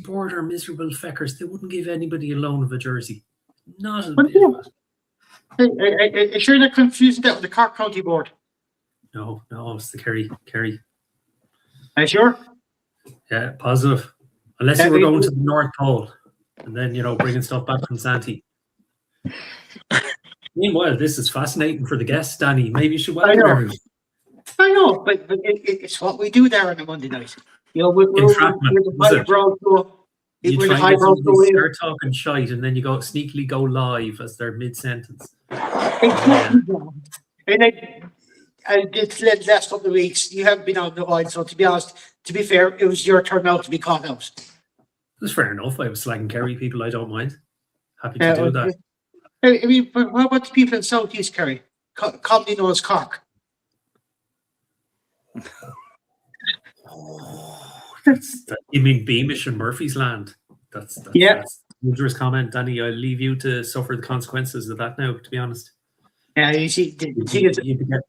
board are miserable feckers. They wouldn't give anybody a loan of a jersey. Not a bit of it. I'm sure they're confusing that with the Cork County Board. No, it's the Kerry. Are you sure? Yeah, positive. Unless you were going to the North Pole and then, bringing stuff back from Santi. Meanwhile, this is fascinating for the guests, Danny. Maybe you should welcome everyone. I know, but it's what we do there on a Monday night. We're the highbrow show. You try to start talking shite and then you sneakily go live as they're mid-sentence. Exactly. And the last couple of weeks, you haven't been on the line, so to be honest, to be fair, it was your turn now to be caught out. That's fair enough. I was slagging Kerry people. I don't mind. Happy to do that. I mean, but what about the people in South East Kerry? Commonly known as Cork. You mean Beamish and Murphy's Land? That's a dangerous comment, Danny. I'll leave you to suffer the consequences of that now, to be honest. Yeah, you see, you'd get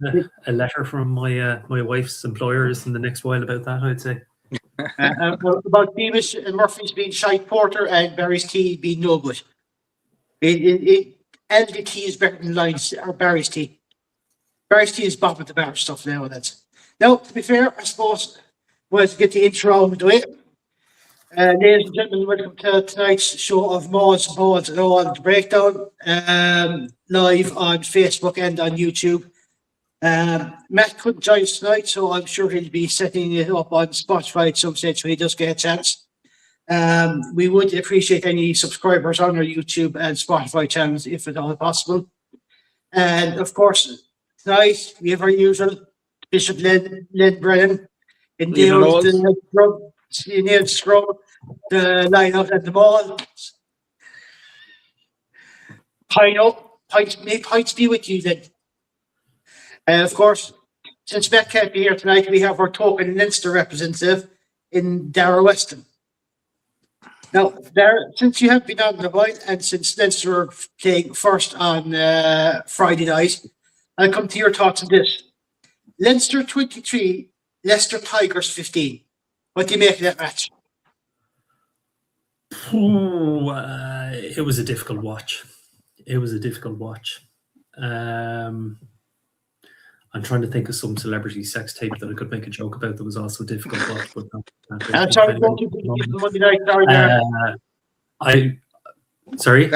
a letter from my wife's employers in the next while about that, I'd say. About Beamish and Murphy's being shite porter and Barry's tea being no good. LDT is better than Lyons or Barry's tea. Barry's tea is bottom of the bar stuff now. Now, to be fair, I suppose we'll get the intro out of the way. Ladies and gentlemen, welcome to tonight's show of Mauls and all the breakdown, live on Facebook and on YouTube. Matt couldn't join us tonight, so I'm sure he'll be setting it up on Spotify at some stage when he does get a chance. We would appreciate any subscribers on our YouTube and Spotify channels if at all possible. And of course, tonight we have our usual Bishop Len Brennan in the scrum, the line-out at the ball. May points be with you then. Of course, since Matt can't be here tonight, we have our token Leinster representative in Dara Weston. Now, Dara, since you have been on the line and since Leinster are playing first on Friday night, I'll come to your thoughts on this. Leinster 23, Leicester Tigers 15. What do you make of that match? It was a difficult watch. I'm trying to think of some celebrity sex tape that I could make a joke about that was also difficult to watch. But sorry. Sorry? Is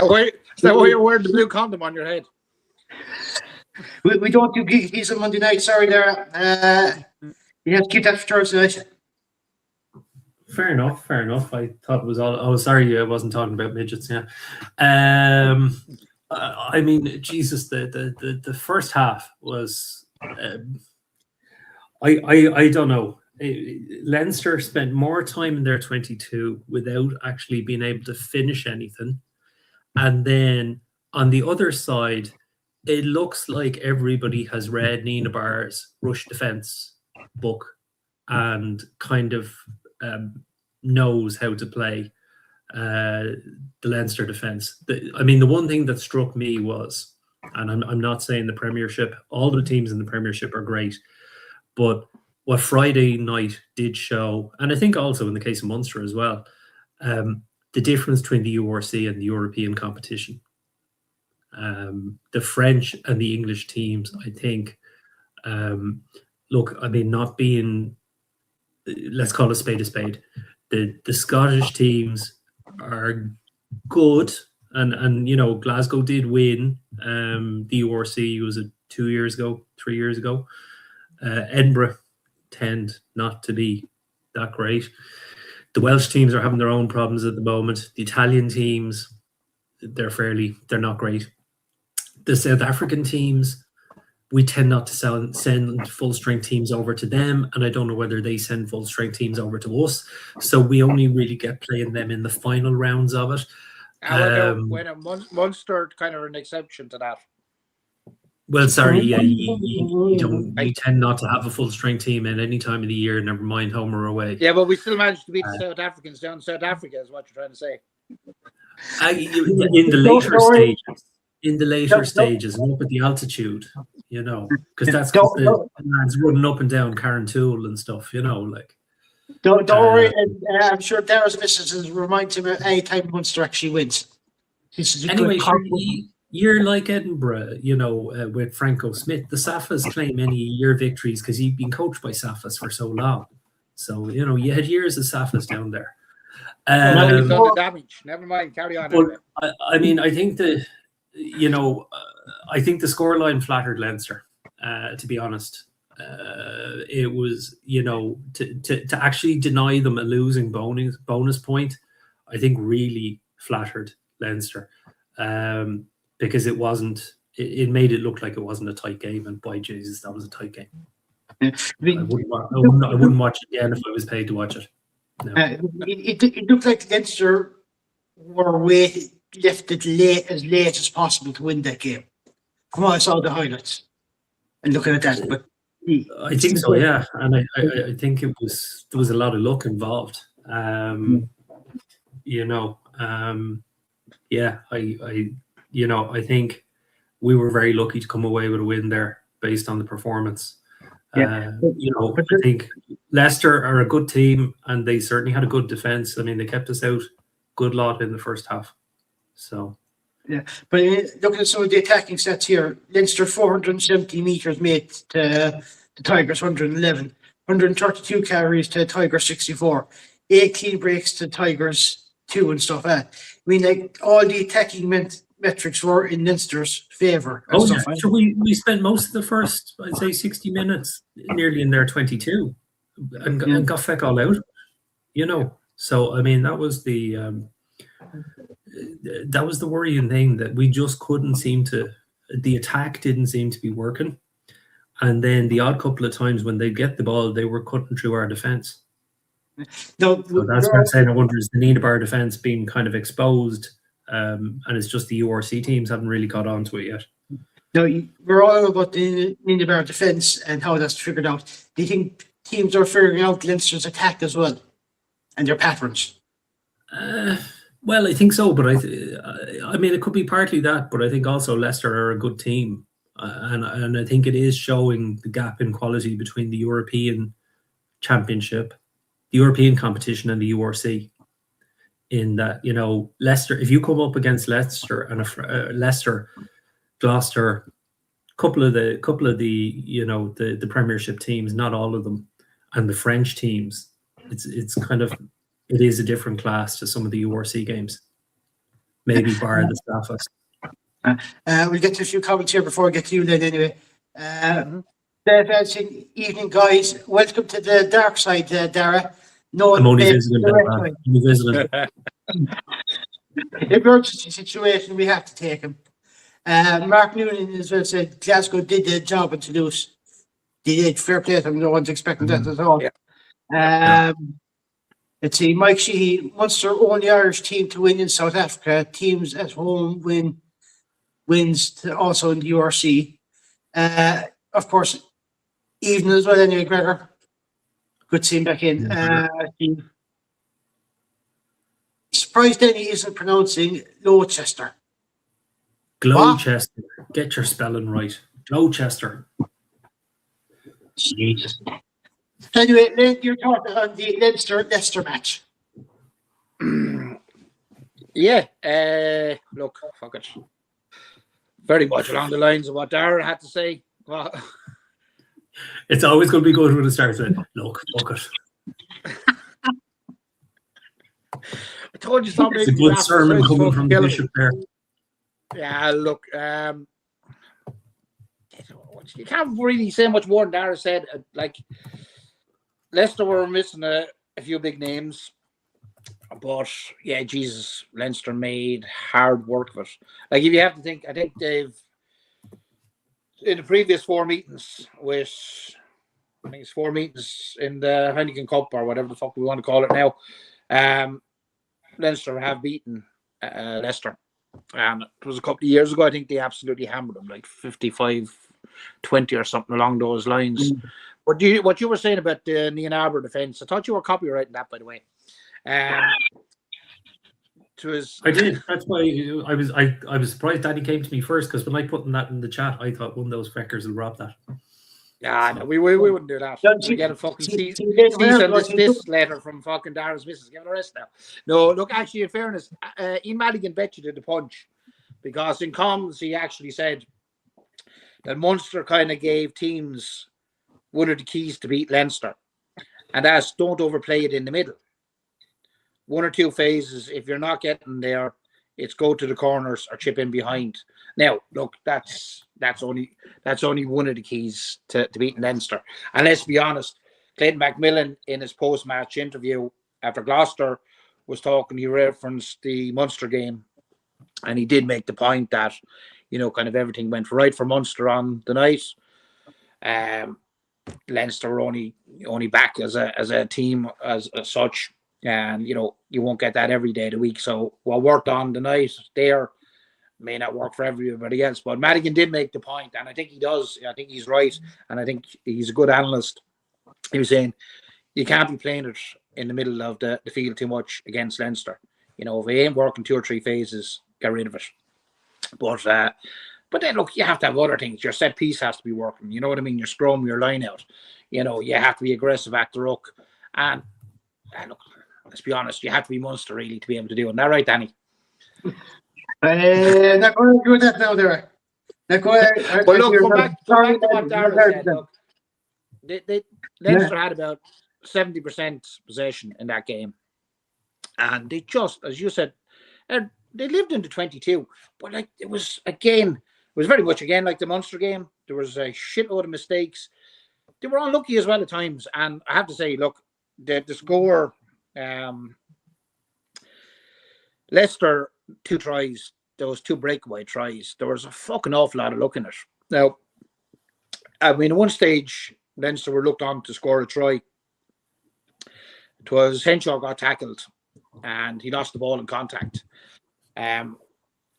that why you're wearing the blue condom on your head? We don't do geekies on Monday night. Sorry, there. You have to keep that for Thursday night. Fair enough. I thought it was all. Oh, sorry, I wasn't talking about midgets. Yeah. I mean, Jesus, the first half was. I don't know. Leinster spent more time in their 22 without actually being able to finish anything, and then on the other side, it looks like everybody has read Nina Barr's Rush Defence book and kind of knows how to play the Leinster defence. The one thing that struck me was, and I'm not saying the Premiership, all the teams in the Premiership are great, but what Friday night did show, and I think also in the case of Munster as well, the difference between the URC and the European competition. The French and the English teams, I think, not being, let's call a spade, the Scottish teams are good, and Glasgow did win the URC. Was it 3 years ago? Edinburgh tend not to be that great. The Welsh teams are having their own problems at the moment. The Italian teams, they're not great. The South African teams, we tend not to send full-strength teams over to them, and I don't know whether they send full-strength teams over to us. So we only really get playing them in the final rounds of it. Munster kind of an exception to that. Well, sorry, yeah, you tend not to have a full-strength team at any time of the year, never mind home or away. Yeah, but we still managed to beat the South Africans down in South Africa, is what you're trying to say. In the later stages, and up at the altitude, because that's the lads running up and down Carrantoul and stuff, like. Don't worry, and I'm sure Dara's missus reminds him any time Munster actually wins. This is a Anyway, good sure, compliment. you're like Edinburgh, with Franco Smith. The Safas claim any year victories because he'd been coached by Safas for so long. So, you had years of Safas down there. Now you've done Um, the damage. Never mind. Carry on. but Anyway. I mean, I think I think the scoreline flattered Leinster. To be honest, it was to actually deny them a losing bonus point. I think really flattered Leinster, because it wasn't. It made it look like it wasn't a tight game, and by Jesus, that was a tight game. I I wouldn't watch it again if I was paid to watch it. No. It looked like Leinster were left it as late as possible to win that game. From what I saw the highlights and looking at that, but I think so, yeah, and I think there was a lot of luck involved. Yeah, I think we were very lucky to come away with a win there based on the performance. Yeah. I think Leicester are a good team, and they certainly had a good defense. I mean, they kept us out good lot in the first half. So. Yeah, but looking at some of the attacking stats here, Leinster 470 metres made to the Tigers 111, 132 carries to Tigers 64, 8 clean breaks to Tigers 2 and stuff. I mean, like all the attacking metrics were in Leinster's favour. Oh yeah, so we spent most of the first, I'd say, 60 minutes nearly in their 22, and got feck all out. So I mean that was the worrying thing, that we just couldn't seem to. The attack didn't seem to be working, and then the odd couple of times when they get the ball, they were cutting through our defence. No, so that's what I'm saying. I wonder, is the need of our defence being kind of exposed, and it's just the URC teams haven't really got onto it yet. No, we're all about the need of our defence and how that's figured out. Do you think teams are figuring out Leinster's attack as well and their patterns? Well, I think so, but I mean, it could be partly that, but I think also Leicester are a good team, and I think it is showing the gap in quality between the European Championship, the European competition, and the URC. In that, Leicester, if you come up against Leicester and Leicester, Gloucester, couple of the the Premiership teams, not all of them, and the French teams, it's kind of. It is a different class to some of the URC games. Maybe bar the Staffas. We'll get to a few comments here before we get to you then anyway. Evening, guys. Welcome to the dark side, Dara. No, I'm only visiting. Emergency situation, we have to take him. Mark Noonan as well said Glasgow did the job in Toulouse. They did. Fair play to them. No one's expecting that at all. Yeah. Let's see, Mike Sheehy, Munster only Irish team to win in South Africa. Teams at home wins also in the URC. Of course, even as well anyway, Gregor. Good seeing back in. Surprised Denny isn't pronouncing Gloucester. Gloucester. Get your spelling right. Gloucester. Jesus. Anyway, Len, you're talking on the Leinster-Leicester match. Yeah, look, fuck it. Very much along the lines of what Dara had to say. Well, it's always going to be good when it starts with, look, fuck it. I told you something. It's a good sermon coming from the bishop there. Yeah, look, you can't really say much more than Dara said. Like, Leicester were missing a few big names, but yeah, Jesus, Leinster made hard work of it. Like, if you have to think, I think they've in the previous 4 meetings I think it's 4 meetings in the Heineken Cup or whatever the fuck we want to call it now. Leinster have beaten Leicester, and it was a couple of years ago. I think they absolutely hammered them, like 55-20 or something along those lines. What you were saying about the Nian Arbor defence, I thought you were copyrighting that, by the way. I did. That's why I was surprised Danny came to me first, because when I put that in the chat, I thought one of those feckers will rob that. Yeah, no, we wouldn't do that. No, We get a fucking see, cease well, and God, desist letter from fucking Dara's missus. Give it a rest now. No, look, actually, in fairness, Ian Madigan bet you to the punch because in comms he actually said that Munster kind of gave teams one of the keys to beat Leinster, and that's don't overplay it in the middle. One or two phases, if you're not getting there, it's go to the corners or chip in behind. Now, look, that's only one of the keys to beating Leinster. And let's be honest, Clayton McMillan in his post-match interview after Gloucester was talking, he referenced the Munster game, and he did make the point that, you know, kind of everything went right for Munster on the night. Leinster were only back as a team as such. And, you know, you won't get that every day of the week. So what worked on the night there may not work for everybody else. But Madigan did make the point, and I think he does. I think he's right, and I think he's a good analyst. He was saying you can't be playing it in the middle of the field too much against Leinster. You know, if it ain't working 2 or 3 phases, get rid of it. But then, look, you have to have other things. Your set piece has to be working. You know what I mean? Your scrum, your line out. You know, you have to be aggressive at the ruck. And look, let's be honest, you have to be Munster really to be able to do it. Isn't that right, Danny? Not going to do that now, there. But look, go back to what Darrell said. Look, Leinster had about 70% possession in that game. And they just, as you said, they lived into 22. But like it was very much again like the Munster game. There was a shitload of mistakes. They were unlucky as well at times. And I have to say, look, the score, Leicester 2 tries, those 2 breakaway tries, there was a fucking awful lot of looking at it. Now, I mean, at one stage, Leinster were looked on to score a try. It was Henshaw got tackled and he lost the ball in contact. And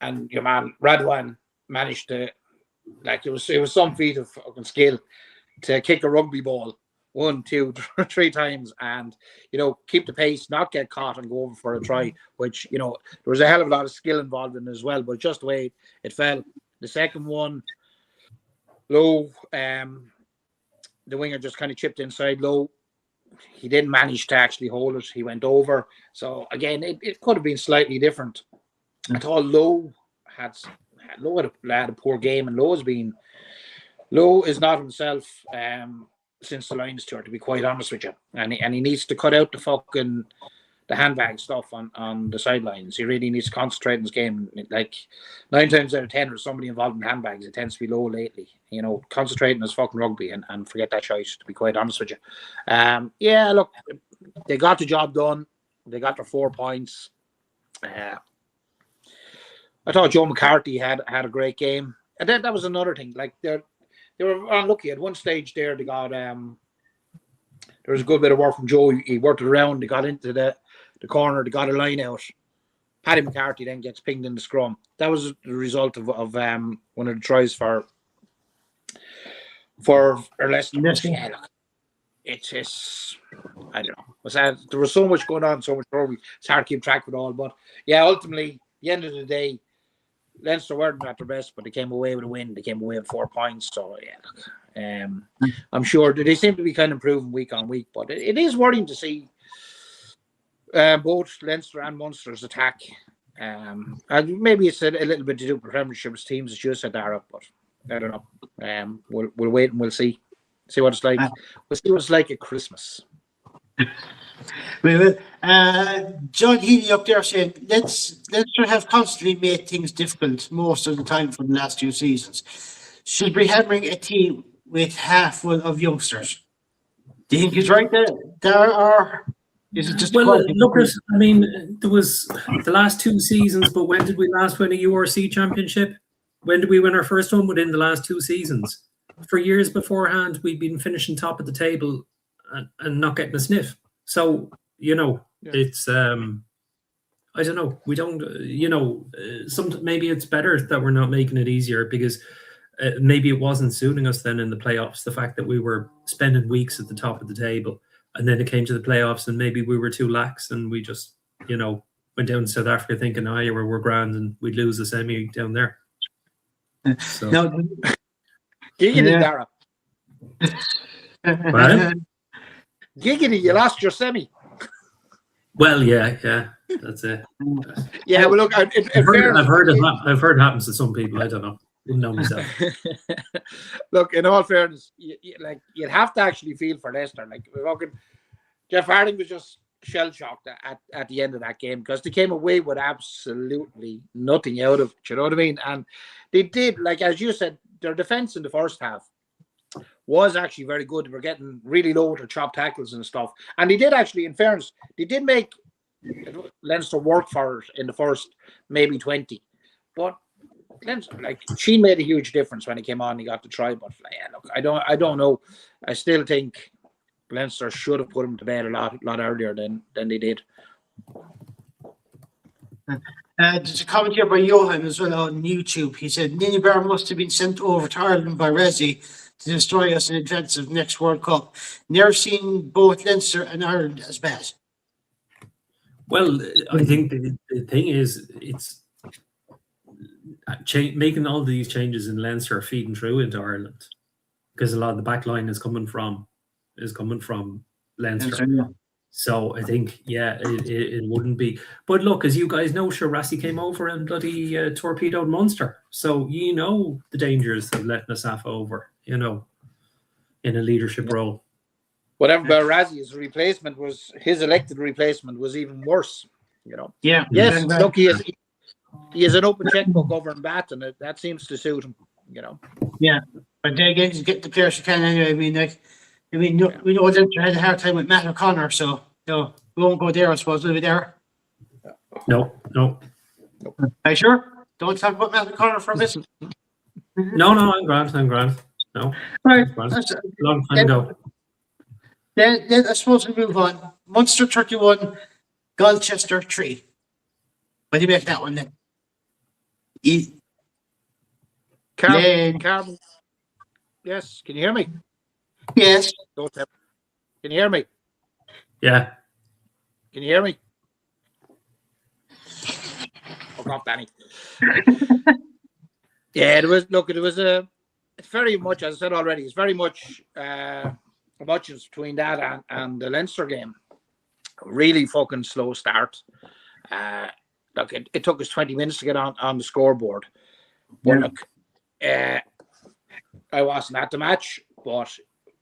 your man Radwan managed to, like, it was some feat of fucking skill to kick a rugby ball 1, 2, 3 times and, you know, keep the pace, not get caught and go over for a try, which, you know, there was a hell of a lot of skill involved in it as well, but just the way it fell. The second one, Low, the winger just kind of chipped inside Low. He didn't manage to actually hold it. He went over. So, again, it could have been slightly different. I thought Low had a poor game, and Low is not himself since the Lions tour, to be quite honest with you. And he needs to cut out the handbag stuff on the sidelines. He really needs to concentrate on his game. Like 9 times out of 10, there's somebody involved in handbags. It tends to be Low lately. You know, concentrate on his fucking rugby and forget that shite, to be quite honest with you. Yeah, look, they got the job done. They got their 4 points. I thought Joe McCarthy had a great game. And then that was another thing. Like they were unlucky. At one stage there, they got there was a good bit of work from Joe. He worked it around. They got into the corner. They got a line out. Paddy McCarthy then gets pinged in the scrum. That was the result of one of the tries for Leicester. Yeah, look, it's just, I don't know. There was so much going on, so much trouble. It's hard to keep track of it all. But yeah, ultimately, at the end of the day, Leinster weren't at their best, but they came away with a win. They came away with 4 points. So yeah, look, I'm sure they seem to be kind of improving week on week. But it is worrying to see both Leinster and Munster's attack. And maybe it's a little bit to do with Premiership's teams, as you said, Dara, but I don't know. We'll wait and we'll see what it's like. We'll see what it's like at Christmas. We will. John Healy up there saying, let's have constantly made things difficult most of the time for the last 2 seasons. Should be hammering a team with half full of youngsters. Do you think he's right there, or is it just? Well, look, I mean, there was the last 2 seasons, but when did we last win a URC championship? When did we win our first one? Within the last 2 seasons. For years beforehand, we'd been finishing top of the table and not getting a sniff. So, you know, it's, I don't know. We don't, you know, maybe it's better that we're not making it easier because maybe it wasn't suiting us then in the playoffs. The fact that we were spending weeks at the top of the table and then it came to the playoffs and maybe we were too lax and we just, you know, went down to South Africa thinking, yeah, we're grand and we'd lose the semi down there. So. You need Dara. Well, Giggity, you lost your semi. well, yeah, that's it. Yeah, well, look, in I've heard fairness, it happens to some people. I don't know. Wouldn't know myself. look, in all fairness, like you'd have to actually feel for Leicester. Like we're talking, Jeff Harding was just shell shocked at the end of that game because they came away with absolutely nothing out of it. You know what I mean? And they did, like as you said, their defense in the first half was actually very good. They were getting really low with their chop tackles and stuff. And they did actually, in fairness, they did make Leinster work for it in the first maybe 20. But Leinster, like she made a huge difference when he came on. He got to try, but yeah, look, I don't know. I still think Leinster should have put him to bed a lot earlier than they did. There's a comment here by Johan as well on YouTube. He said Ninibar must have been sent over to Ireland by Resi to destroy us in advance of next World Cup. Never seen both Leinster and Ireland as bad. Well, I think the thing is, it's making all these changes in Leinster feeding through into Ireland because a lot of the back line is coming from Leinster. Yeah. So I think, yeah, it wouldn't be. But look, as you guys know, sure, Rassie came over and bloody torpedoed Munster. So you know the dangers of letting a SAF over, in a leadership role. Whatever about Razzie, his elected replacement was even worse. Yeah. Yes, look, he has an open checkbook over in Bath, and that seems to suit him. Yeah, but then again, you get the players you can anyway. We know that you had a hard time with Matt O'Connor, so we won't go there. I suppose we'll be there. No. Are you sure? Don't talk about Matt O'Connor for a bit. No, I'm grand. No, Right, long time ago. Then I suppose we move on. Munster 31, Colchester 3. What do you make that one then? Carmen. Yes, can you hear me? Yes. Can you hear me? Yeah. Can you hear me? Oh, not Danny. Yeah, it's very much, as I said already, it's very much emotions between that and the Leinster game. Really fucking slow start. Look, it took us 20 minutes to get on the scoreboard. But look, I wasn't at the match, but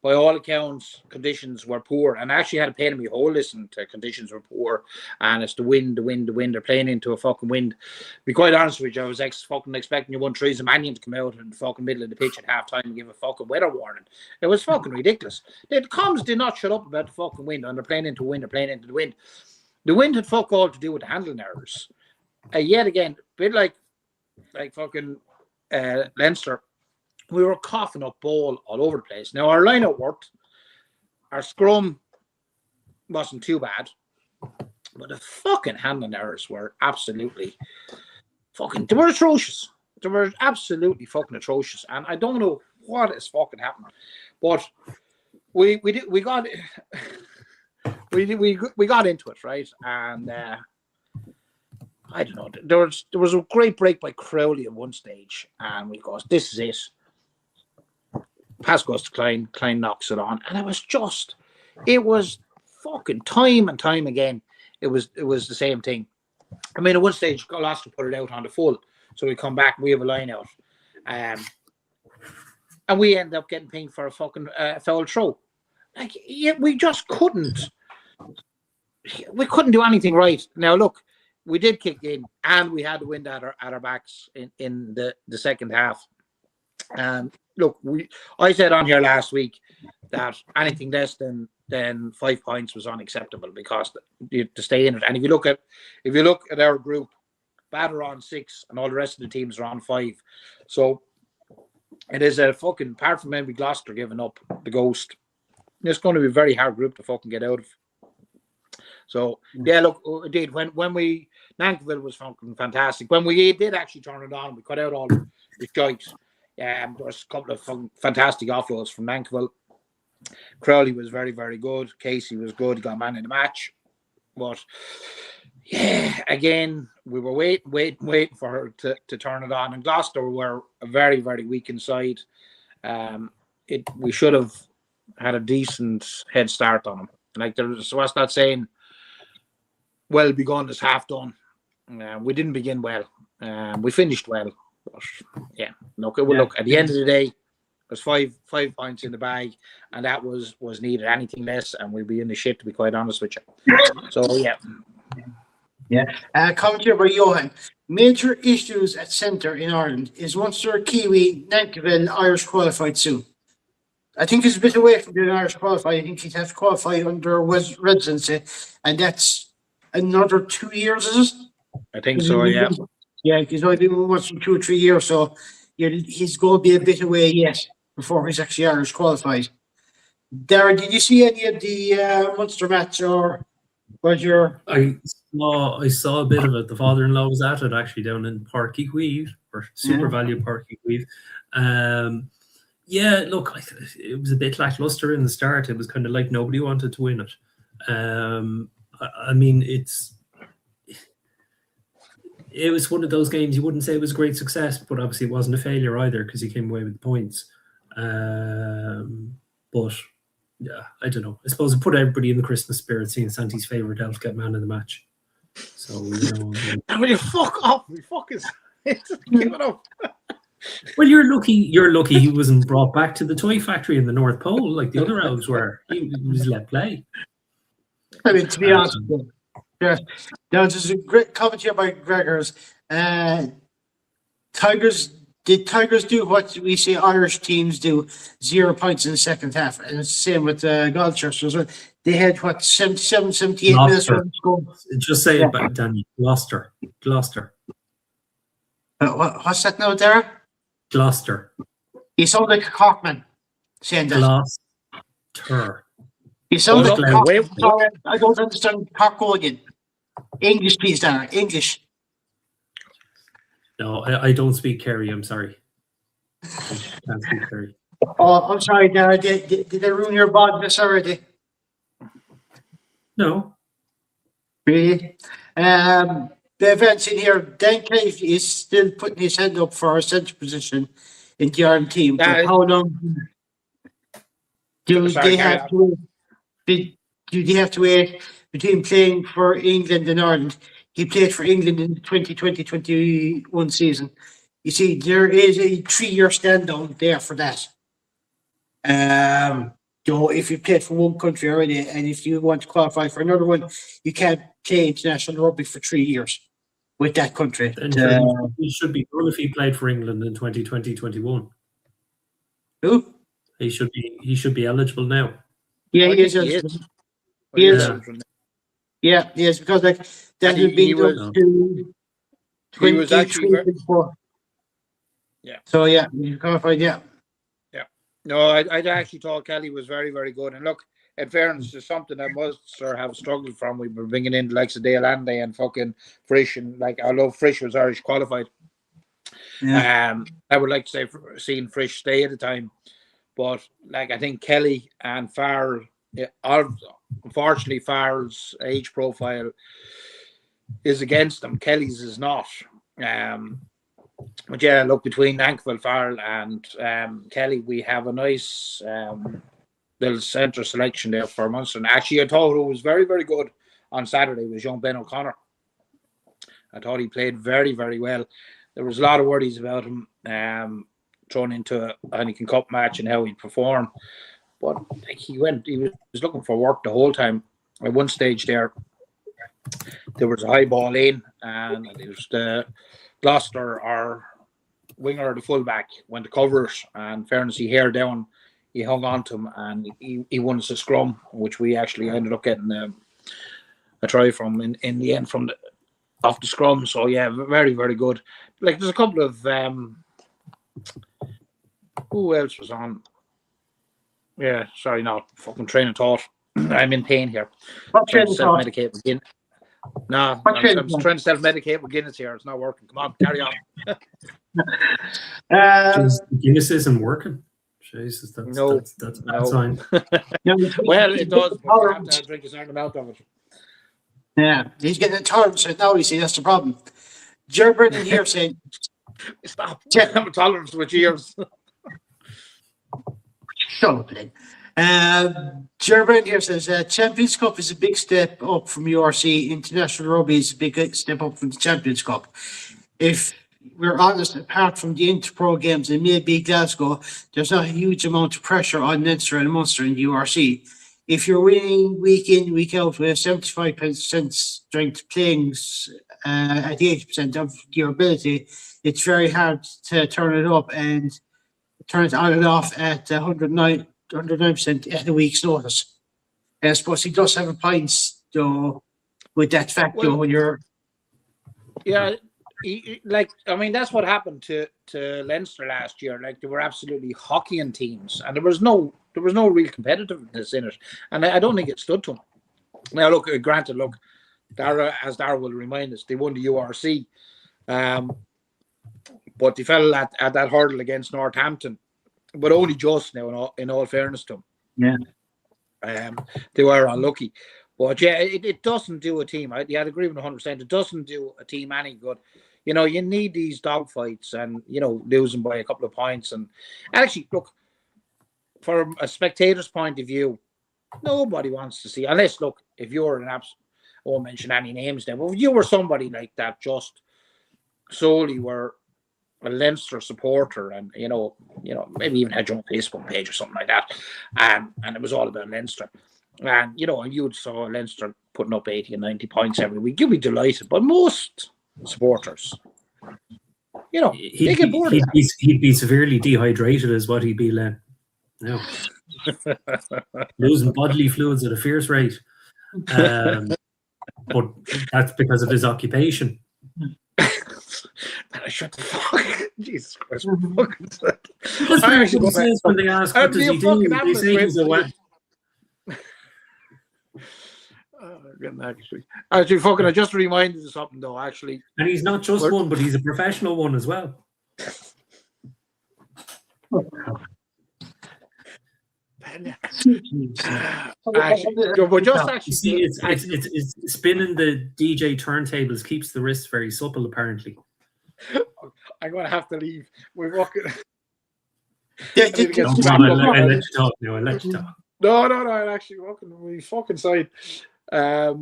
by all accounts, conditions were poor. And I actually had a pain in my hole listening to conditions were poor. And it's the wind. They're playing into a fucking wind. To be quite honest with you, I was fucking expecting your 1-3 Mannion to come out in the fucking middle of the pitch at halftime and give a fucking weather warning. It was fucking ridiculous. The comms did not shut up about the fucking wind. And they're playing into wind. The wind had fuck all to do with the handling errors. Yet again, a bit like fucking Leinster, we were coughing up ball all over the place. Now, our line-out worked. Our scrum wasn't too bad. But the fucking handling errors were absolutely they were atrocious. They were absolutely fucking atrocious. And I don't know what is fucking happening. But we got into it, right? And I don't know. There was a great break by Crowley at one stage, and we go, this is it. Pass goes to Klein. Klein knocks it on, and it was fucking time and time again. It was the same thing. I mean, at one stage, Gloucester put it out on the full, so we come back, we have a line out, and we end up getting pinged for a fucking foul throw. Like, we just couldn't. We couldn't do anything right. Now, look, we did kick in, and we had the wind at our backs in the second half. Look, I said on here last week that anything less than 5 points was unacceptable because to stay in it. And if you look at our group, Bad are on 6, and all the rest of the teams are on 5. So it is a fucking, apart from maybe Gloucester giving up the ghost, it's going to be a very hard group to fucking get out of. So yeah, look, indeed, when Nankerville was fucking fantastic. When we did actually turn it on, we cut out all the shite. There was a couple of fantastic offloads from Nankerville. Crowley was very, very good. Casey was good. He got man in the match. But yeah, again, we were waiting for her to turn it on. And Gloucester were a very, very weak inside. we should have had a decent head start on them. Like so that's not saying well begun is half done. We didn't begin well. We finished well. But yeah, look at the end of the day, there's five points in the bag, and that was needed. Anything less, and we'd be in the shit, to be quite honest with you. So yeah. Commentary by Johan. Major issues at centre in Ireland. Is Munster, Kiwi, Nankerville Irish qualified soon? I think he's a bit away from being Irish qualified. I think he'd have to qualify under residency, and that's another 2 years, is it? I think so, yeah. Yeah, he's only been with us for 2 or 3 years, so he's going to be a bit away yet before he's actually Irish qualified. Darren, did you see any of the Munster match, or was your? I saw a bit of it. The father-in-law was at it actually down in Park Equive, or Super Value Park Equive. Yeah, look, it was a bit lackluster in the start. It was kind of like nobody wanted to win it. I mean, it was one of those games you wouldn't say it was a great success, but obviously it wasn't a failure either because he came away with the points. But yeah, I don't know. I suppose it put everybody in the Christmas spirit, seeing Santi's favourite elf get man of the match. So will you fuck off? We fuckers. Give it up. Well, you're lucky he wasn't brought back to the toy factory in the North Pole like the other elves were. He was let play. I mean, to be honest, yeah. Now, this is a great commentary by Gregors. Did Tigers do what we say Irish teams do? 0 points in the second half. And it's the same with Galchester as well. They had, 77, 78 minutes to score. Just say it about Danny. Gloucester. What's that now, Darren? Gloucester. You sound like a Cockman saying that. Gloucester. You sound like a Cockman. I don't understand Cockgo again. English, please, Darren. English. No, I don't speak Kerry. I'm sorry. I can't speak Kerry. Oh, I'm sorry, Darren. Did they ruin your bodness already? No. Really? The events in here, Dan Cave is still putting his hand up for a centre position in the Ireland team. But how long do they have to wait? Do they have to wait between playing for England and Ireland? He played for England in the 2020-21 season. You see, there is a 3-year stand down there for that. If you played for one country already, and if you want to qualify for another one, you can't play international rugby for 3 years with that country. He should be done if he played for England in 2020-21. Who? He should be eligible now. Yeah, he is. He is. Yeah, yes, because like that had been done to 2024. Yeah. So yeah, you qualified. Yeah. No, I actually thought Kelly was very, very good. And look, in fairness, there's something that Munster have struggled from. We were bringing in the likes of Dale Andy and fucking Frisch, and like although Frisch was Irish qualified, I would like to say seeing Frisch stay at the time, but like I think Kelly and Farrell, unfortunately, Farrell's age profile is against them. Kelly's is not. But yeah, look, between Nankerville, Farrell and Kelly, we have a nice little centre selection there for Munster. And actually, I thought who was very, very good on Saturday was young Ben O'Connor. I thought he played very, very well. There was a lot of worries about him thrown into a Heineken Cup match and how he'd perform. But like, he was looking for work the whole time. At one stage there was a high ball in, and it was the Gloucester, our winger or the fullback, went to cover it, and fairness, he hair down, he hung on to him, and he won us a scrum, which we actually ended up getting a try from in the end from off the scrum. So yeah, very, very good. Like there's a couple of who else was on? Yeah, sorry, not fucking train of thought. I'm in pain here. What train of thought? Self-medicate again. No, I'm trying to self-medicate with Guinness here. It's not working. Come on, carry on. Guinness isn't working. Jesus, that's a bad sign. Well, it does. But you have to drink a certain amount of it. Yeah, he's getting intolerant now. You see, that's the problem. Jerry Brennan here saying, "Stop." I'm a tolerance with years. Dublin. German here says Champions Cup is a big step up from URC. International Rugby is a big step up from the Champions Cup. If we're honest, apart from the Interpro games and maybe Glasgow, there's not a huge amount of pressure on Leinster and Munster in the URC. If you're winning week in, week out with 75% strength playing at 80% of your ability, it's very hard to turn it up and turn it on and off at 109% at a week's notice. And I suppose he does have a point, though, with that fact, Well, when you're... Yeah, I mean, that's what happened to Leinster last year. Like, they were absolutely hockeying teams, and there was no real competitiveness in it. And I don't think it stood to them. Now, look, granted, Dara, as Dara will remind us, they won the URC, but they fell at that hurdle against Northampton, but only just now. In all fairness to them, they were unlucky. But yeah, it doesn't do a team. I'd agree with 100%. It doesn't do a team any good. You know, you need these dogfights, and losing by a couple of points. And actually, look, from a spectator's point of view, nobody wants to see, unless, look, if you're an I won't mention any names now, but if you were somebody like that, just solely were a Leinster supporter, and maybe even had your own Facebook page or something like that, and it was all about Leinster, and you'd saw Leinster putting up 80 and 90 points every week, you'd be delighted. But most supporters, they get bored of that. He'd be severely dehydrated, is what he'd be, Len. No. Losing bodily fluids at a fierce rate. But that's because of his occupation. Shut the fuck. Jesus Christ. That's what everyone says when they ask, what does he do? They say he's away. Actually, fucking, I just reminded of something, though, actually. And he's not just one, but he's a professional one as well. It's spinning the DJ turntables keeps the wrists very supple, apparently. I'm going to have to leave. We're walking. I'll let you talk now. I'll let you talk. No, I'm actually walking. We fucking side. I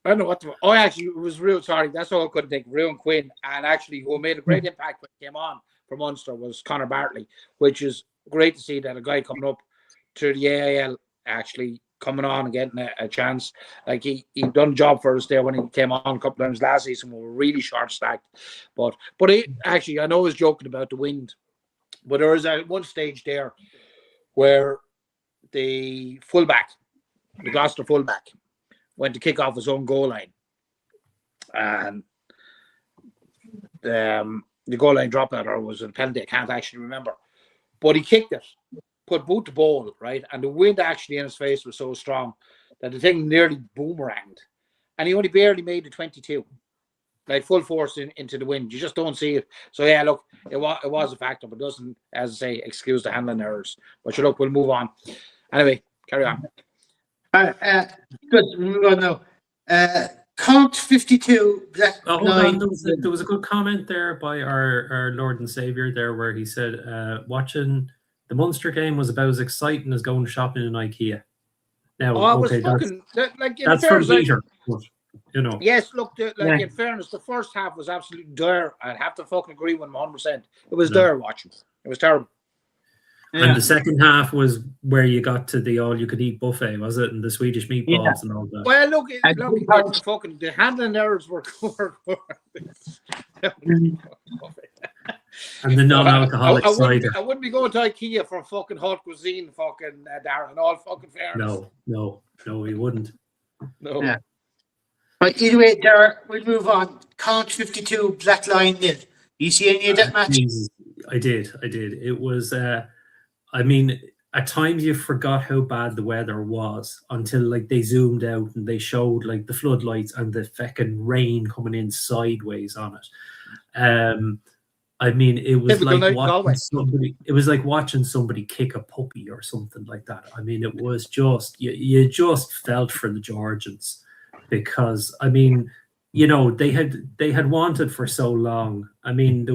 don't know what. Actually, it was real. Sorry, that's all I couldn't think. Ruan Quinn, and actually, who made a great impact when he came on for Munster was Conor Bartley, which is great to see that a guy coming up to the AIL actually coming on and getting a chance. Like he done a job for us there when he came on a couple of times last season. We were really short stacked, but actually, I know I was joking about the wind, but there was one stage there where the Gloucester fullback, went to kick off his own goal line, and the goal line dropout, or was it a penalty? I can't actually remember, but he kicked it, put boot to ball, right, and the wind actually in his face was so strong that the thing nearly boomeranged, and he only barely made the 22, like full force into the wind. You just don't see it. So yeah, look, it was a factor, but doesn't, as I say, excuse the handling errors. But look, we'll move on. Anyway, carry on. Good. We'll move on now. Count 52. There was a good comment there by our Lord and Savior there, where he said, watching the Munster game was about as exciting as going shopping in IKEA. Now, that's from Peter. Yes, look, in fairness, the first half was absolutely dire. I'd have to fucking agree with him 100%. It was dire watching. It was terrible. And the second half was where you got to the all-you-could-eat buffet, was it? And the Swedish meatballs and all that. Well, look, the handling errors were and the non-alcoholic cider. I wouldn't be going to IKEA for fucking hot cuisine, fucking Darren, all fucking fairness. No, we wouldn't. No. Yeah. But either way, Darren, we'll move on. Count 52, Black Lion nil. You see any of that match? Jesus, I did. It was... I mean, at times you forgot how bad the weather was until they zoomed out and they showed the floodlights and the feckin' rain coming in sideways on it. I mean, it was like watching somebody. It was like watching somebody kick a puppy or something like that. I mean, it was just you just felt for the Georgians, because I mean, they had wanted for so long. I mean,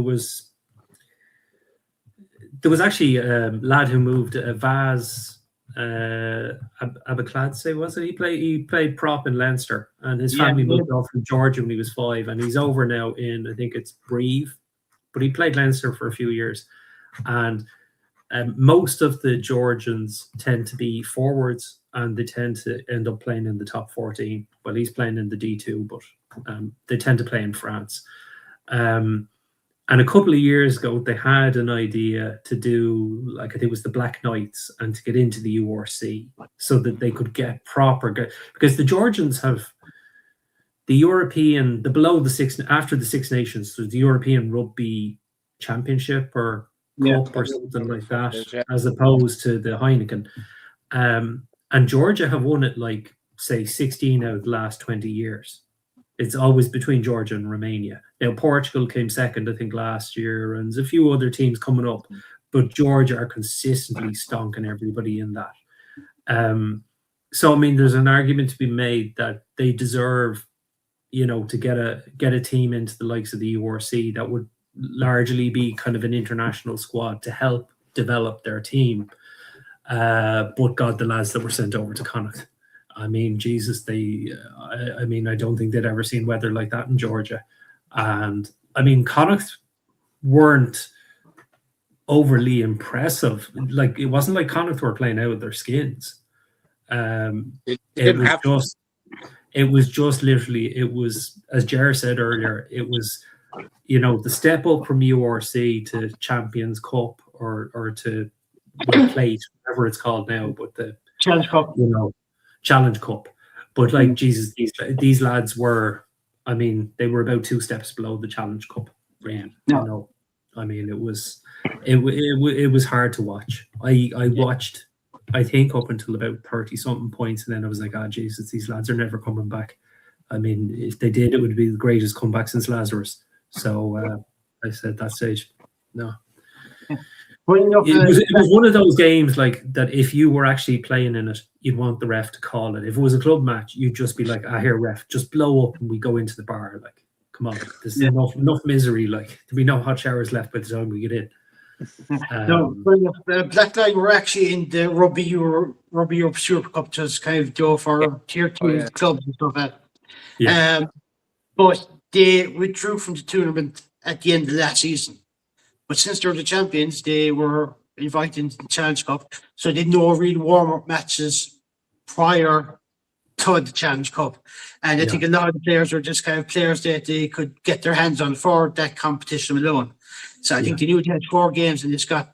There was actually a lad who moved, Vaz Abakladze, was it? He played prop in Leinster, and his Yeah, family yeah. moved off from Georgia when he was 5, and he's over now in, I think it's Breve, but he played Leinster for a few years, and most of the Georgians tend to be forwards, and they tend to end up playing in the top 14. Well, he's playing in the D2, but they tend to play in France. And a couple of years ago, they had an idea to do, like, I think it was the Black Knights, and to get into the URC so that they could get because the Georgians have the European, after the Six Nations, so the European Rugby Championship or Cup or something like that, as opposed to the Heineken. And Georgia have won it, like, say, 16 out of the last 20 years. It's always between Georgia and Romania. Now, Portugal came second, I think, last year, and there's a few other teams coming up, but Georgia are consistently stonking everybody in that. So, I mean, there's an argument to be made that they deserve, to get a team into the likes of the URC that would largely be kind of an international squad to help develop their team. But God, the lads that were sent over to Connacht, I mean, Jesus, I don't think they'd ever seen weather like that in Georgia. And I mean, Connacht weren't overly impressive. Like, it wasn't like Connacht were playing out of their skins. It was just literally, it was, as Jer said earlier, it was, the step up from URC to Champions Cup or to plate, whatever it's called now, but the Challenge Cup. Challenge Cup. But like, Jesus, these lads were, I mean, they were about 2 steps below the Challenge Cup. I mean, it was hard to watch. I watched, I think, up until about 30 something points, and then I was like, Jesus, these lads are never coming back. I mean, if they did, it would be the greatest comeback since Lazarus. So I said at that stage, no. It was one of those games like that. If you were actually playing in it, you'd want the ref to call it. If it was a club match, you'd just be like, here, ref, just blow up and we go into the bar. Like, come on, there's enough misery. Like, there'll be no hot showers left by the time we get in. Black Line were actually in the Rugby Europe Super Cup, just kind of go for tier 2 clubs and stuff like that. But they withdrew from the tournament at the end of last season. But since they're the champions, they were invited into the Challenge Cup. So they had no real warm-up matches prior to the Challenge Cup. And I think a lot of the players were just kind of players that they could get their hands on for that competition alone. So I think they knew they had 4 games and just got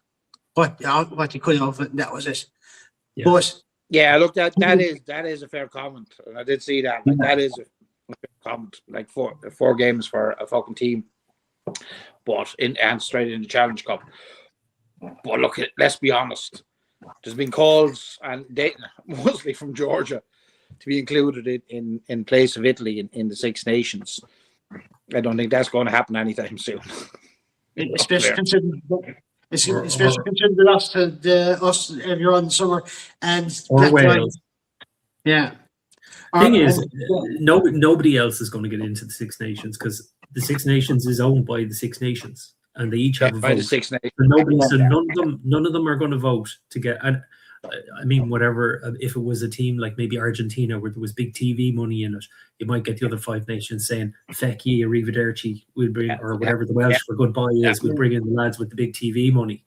what they could have, and that was it. Yeah. But look, that is a fair comment. And I did see that. Like, that is a fair comment. Like, 4 games for a fucking team. But and straight in the Challenge Cup. But look, let's be honest. There's been calls, and they mostly from Georgia, to be included in place of Italy in the Six Nations. I don't think that's going to happen anytime soon. Especially considering the loss to us earlier on in the summer and Wales. Yeah. Thing is, nobody else is going to get into the Six Nations because the Six Nations is owned by the Six Nations, and they each have a vote. The Six Nations. So none of them are going to vote to get. And I mean, whatever. If it was a team like maybe Argentina, where there was big TV money in it, you might get the other 5 nations saying "Feck ye, arrivederci," we'll bring, or whatever the Welsh for goodbye is. We'll bring in the lads with the big TV money.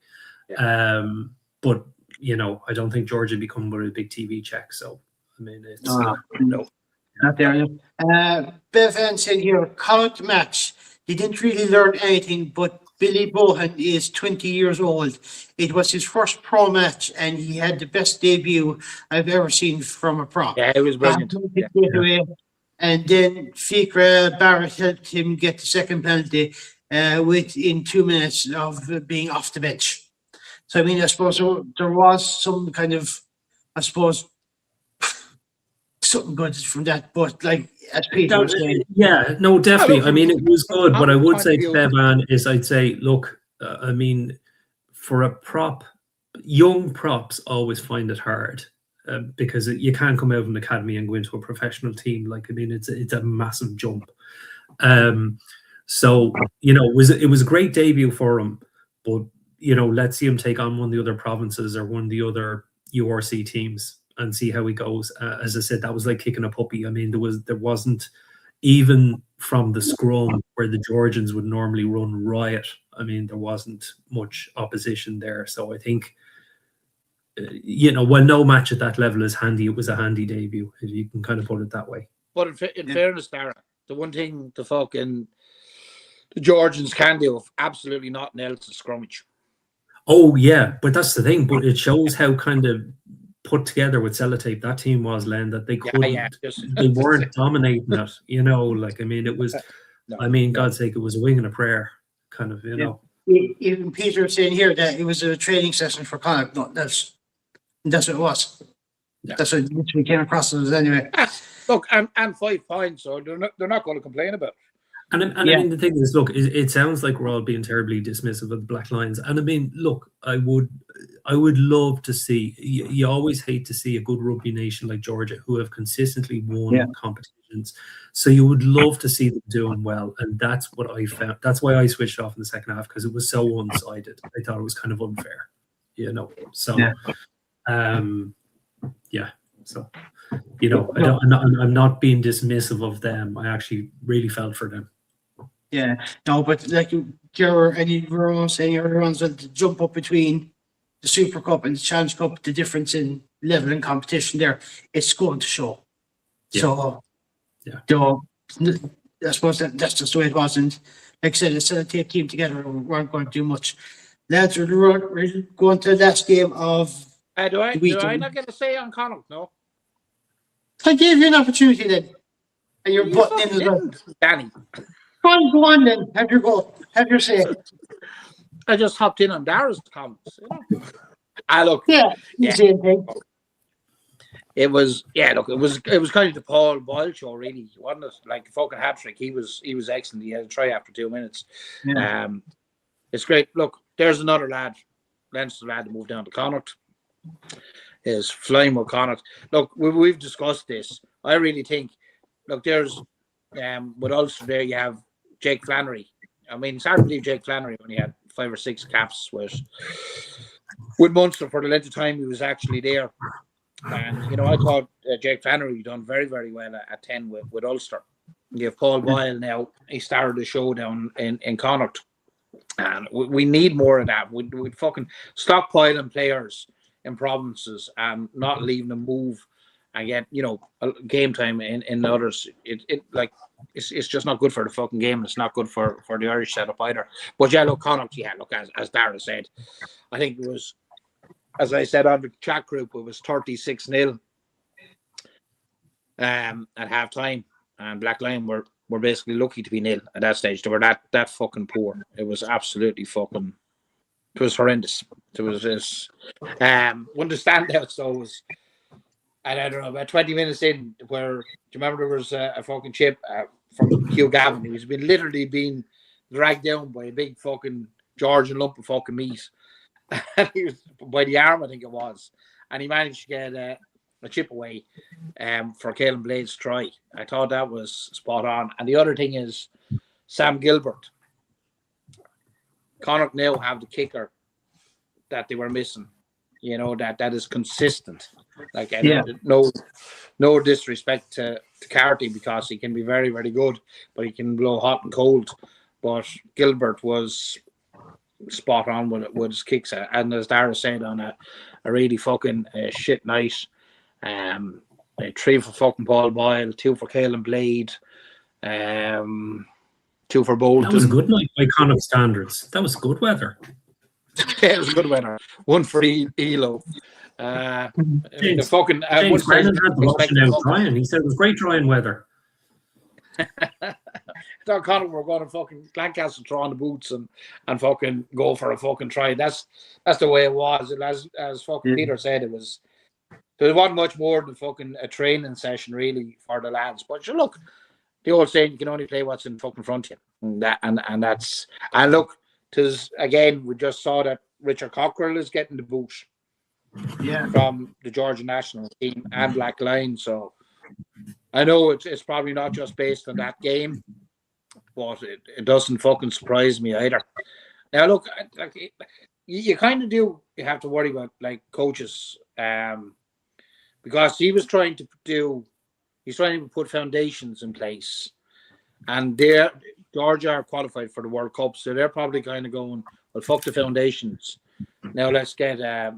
But I don't think Georgia become with a big TV check. So I mean, it's no. Not there. Bev Ann said here, Connacht match. He didn't really learn anything, but Billy Bohan is 20 years old. It was his first pro match, and he had the best debut I've ever seen from a pro. Yeah, it was brilliant. And then Fikra Barrett helped him get the second penalty within 2 minutes of being off the bench. So, I mean, I suppose there was some kind of, something good from that, but like as Peter was saying, definitely. I mean, it was good, but I would say to Bevan is, I'd say, look, I mean, for a prop, young props always find it hard because you can't come out of an academy and go into a professional team. Like, I mean, it's a massive jump. So it was a great debut for him, but let's see him take on one of the other provinces or one of the other URC teams and see how he goes. As I said, that was like kicking a puppy. I mean, there wasn't, even from the scrum where the Georgians would normally run riot, I mean, there wasn't much opposition there. So I think, while no match at that level is handy, it was a handy debut, if you can kind of put it that way. But in fairness, Dara, the one thing the Georgians can do, absolutely nothing else, is scrummage. Oh yeah, but that's the thing. But it shows how kind of put together with sellotape that team was, Len, that they couldn't, they weren't dominating it. I mean, it was, God's sake, it was a wing and a prayer, kind of, Even Peter saying here that it was a training session for Connacht. No, that's what it was. Yeah. That's what we came across as anyway. Look, and 5 points, so they're not going to complain about it. And I mean, the thing is, look, it sounds like we're all being terribly dismissive of the Black Lions. And I mean, look, I would love to see, you always hate to see a good rugby nation like Georgia who have consistently won competitions. So you would love to see them doing well. And that's what I found. That's why I switched off in the second half, because it was so one-sided. I thought it was kind of unfair, So, So, I'm not being dismissive of them. I actually really felt for them. Yeah, no, but like everyone's saying, everyone's going to jump up between the Super Cup and the Challenge Cup, the difference in level and competition there, it's going to show. Yeah. So, I suppose that's just the way it was. And like I said, it's a team together, we weren't going to do much. Lads, we're going to the last game of do I not get to say on Connacht? No. I gave you an opportunity then. And you're butting in as well. Danny. Go on then. Have your go. Have your say. I just hopped in on Dara's comments. Look. Same thing. It was kind of the Paul Boyle show, really, wasn't it? Like fucking hat trick. He was excellent. He had a try after 2 minutes. Yeah. It's great. Look, there's another lad, Leinster lad, to move down to Connacht. Is flying with Connacht. Look, we've discussed this. I really think, look, there's with Ulster there, you have Jake Flannery. I mean, it's hard to believe Jake Flannery when he had 5 or 6 caps with Munster for the length of time he was actually there. And I thought Jake Flannery done very, very well at 10 with Ulster. You have Paul Boyle now. He started the show down in Connacht, and we need more of that. We'd fucking stockpiling players in provinces and not leaving them move and get game time in others. It's just not good for the fucking game. It's not good for the Irish setup either. But look, Connacht, as Dara said, I think it was, as I said on the chat group, it was 36-0 at half time, and Black Lion were basically lucky to be nil at that stage. They were that fucking poor. It was absolutely fucking. It was horrendous. It was this. One of the standouts though was, and I don't know, about 20 minutes in, where, do you remember there was a fucking chip from Hugh Gavin? He was literally being dragged down by a big fucking Georgian lump of fucking meat. And he was by the arm, I think it was, and he managed to get a chip away for Caelan Blade's try. I thought that was spot on. And the other thing is Sam Gilbert. Connacht now have the kicker that they were missing. That is consistent. Like, no disrespect to Carty, because he can be very, very good, but he can blow hot and cold. But Gilbert was spot on with his kicks, and as Dara said, on a really fucking shit night. 3 for fucking Paul Boyle, 2 for Caelan Blade, 2 for Bolton. That was a good night by Connacht standards. That was good weather. It was a good weather. 1 for Elo. James Brennan had the option out drying. He said it was great drying weather. I thought Connacht were going to fucking Lancaster throw on the boots and fucking go for a fucking try. That's the way it was. As fucking Peter said, there wasn't much more than fucking a training session really for the lads. But look, the old saying, you can only play what's in fucking front of you. And look, again, we just saw that Richard Cockrell is getting the boot from the Georgia national team and Black Lion. So I know it's probably not just based on that game, but it doesn't fucking surprise me either. Now look, you kind of do. You have to worry about like coaches, because he's trying to put foundations in place, and Georgia are qualified for the World Cup, so they're probably kind of going, well, fuck the foundations. Now let's get a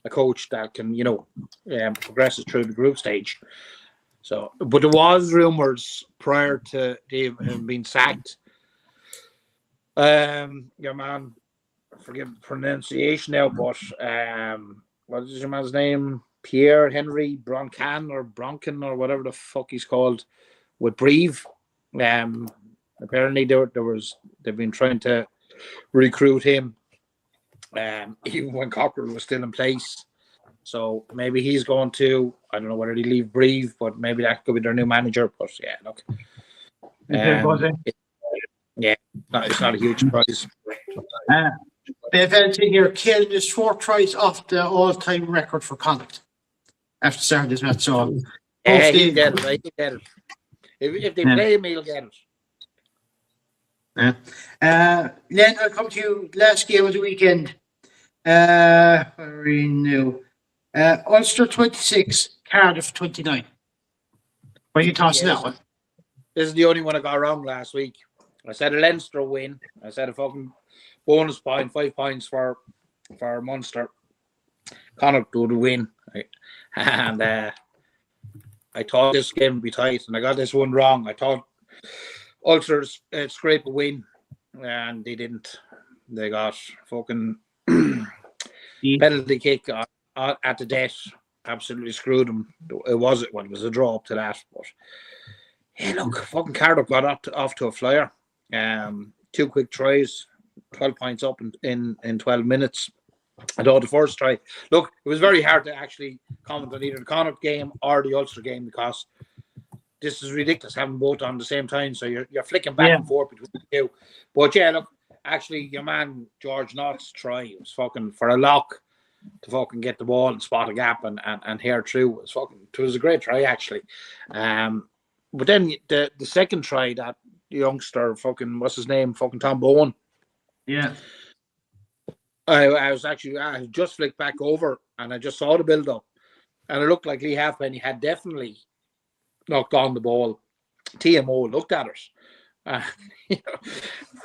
coach that can, progress us through the group stage. So, but there was rumors prior to him being sacked. Your man, forgive the pronunciation now, but what is your man's name? Pierre Henry Broncan or whatever the fuck he's called, with Brive. Apparently they've been trying to recruit him, even when Cockrell was still in place. So maybe he's going to, I don't know whether he leave Brive, but maybe that could be their new manager. But yeah, look. It's not a huge surprise. Bevan here, Killen is 4 tries off the all-time record for Connacht after starting this match. So yeah, he'll get it. Right? He'll get it. If they play him, he'll get it. Then I'll come to you. Last game of the weekend. Where are we now? Ulster 26, Cardiff 29. What are you tossing that one? This is the only one I got wrong last week. I said a Leinster win. I said a fucking bonus point, 5 points for Munster. Connacht would win. And I thought this game would be tight, and I got this one wrong. I thought Ulster scrape a win, and they didn't. They got fucking penalty kick at the death. Absolutely screwed them. It was a draw up to that. But yeah, look, fucking Cardiff got off to a flyer. 2 quick tries, 12 points up in 12 minutes. I thought the first try, look, it was very hard to actually comment on either the Connacht game or the Ulster game, because this is ridiculous having both on the same time. So you're flicking back and forth between the two. But yeah, look, actually, your man George Knott's try was fucking for a lock to fucking get the ball and spot a gap and hair through. It was a great try actually. But then the second try, that youngster, fucking what's his name, fucking Tom Bowen. Yeah. I just flicked back over and I just saw the build up, and it looked like Lee Halfpenny had definitely knocked on the ball. TMO looked at it,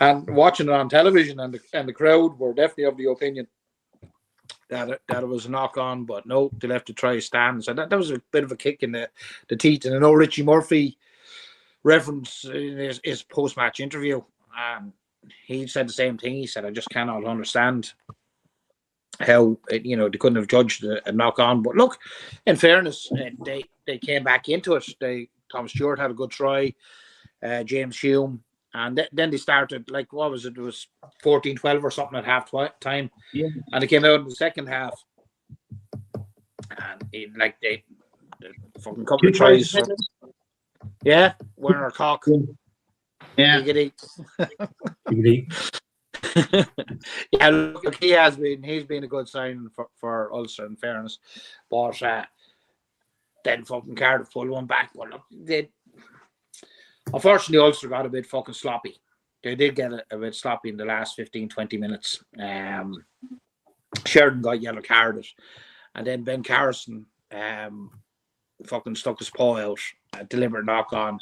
and watching it on television, and the crowd were definitely of the opinion that it was a knock on, but no, they left to try a stand. So that was a bit of a kick in the teeth. And I know Richie Murphy referenced in his post match interview. He said the same thing. He said, I just cannot understand how they couldn't have judged a knock on. But look, in fairness, they came back into it. Tom Stewart had a good try, James Hume, and then they started, like, what was it? It was 14-12 or something at half time. Yeah. And they came out in the second half, and they fucking couple of tries. Yeah, Werner Cock. Yeah. Yeah, look, he's been a good sign for Ulster, in fairness. But then fucking Cardiff pulled one back. But look, unfortunately, Ulster got a bit fucking sloppy. They did get a bit sloppy in the last 15-20 minutes. Sheridan got yellow carded, and then Ben Carson fucking stuck his paw out, a deliberate knock on,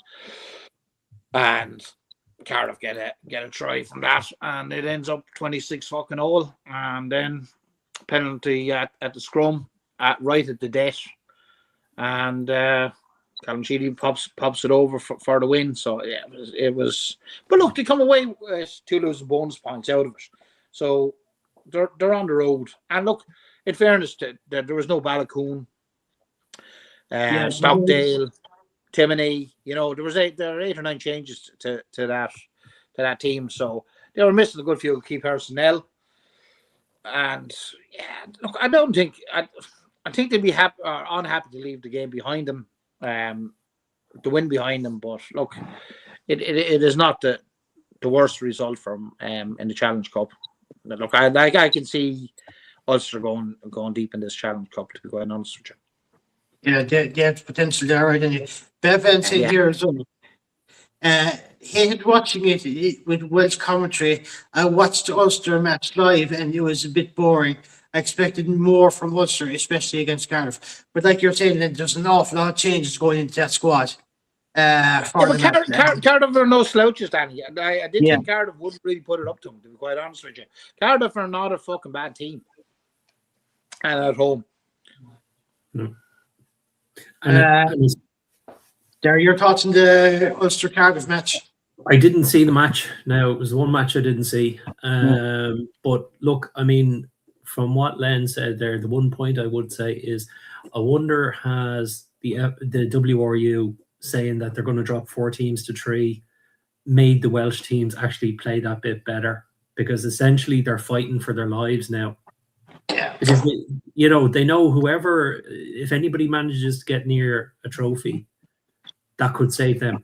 and Cardiff get a try from that, and it ends up 26 fucking all, and then penalty at the scrum right at the death, and Callum Sheedy pops it over for the win. So yeah, it was. But look, they come away with 2 losing bonus points out of it, so they're on the road. And look, in fairness, there was no Balakoon, Stockdale, Timoney. There are 8 or 9 changes to that team, so they were missing a good few key personnel. And yeah, look, I think they'd be unhappy to leave the game behind them, the win behind them. But look, it is not the worst result from in the Challenge Cup. Look, I can see Ulster going deep in this Challenge Cup, to be quite honest with you. Yeah, they have potential there, right? And Bevan here as well. Hated watching it with Welsh commentary. I watched the Ulster match live and it was a bit boring. I expected more from Ulster, especially against Cardiff. But like you're saying, there's an awful lot of changes going into that squad. Yeah, but Cardiff are no slouches, Danny. I did Yeah. think Cardiff wouldn't really put it up to them, to be quite honest with you. Cardiff are not a fucking bad team. And at home. No. There, your thoughts on the Ulster Cardiff match? I didn't see the match. Now, it was one match I didn't see. But look, I mean, from what Len said there, the one point I would say is, I wonder has the WRU saying that they're going to drop 4 teams to 3 made the Welsh teams actually play that bit better, because essentially they're fighting for their lives now. Yeah. Because they know whoever, if anybody manages to get near a trophy, that could save them.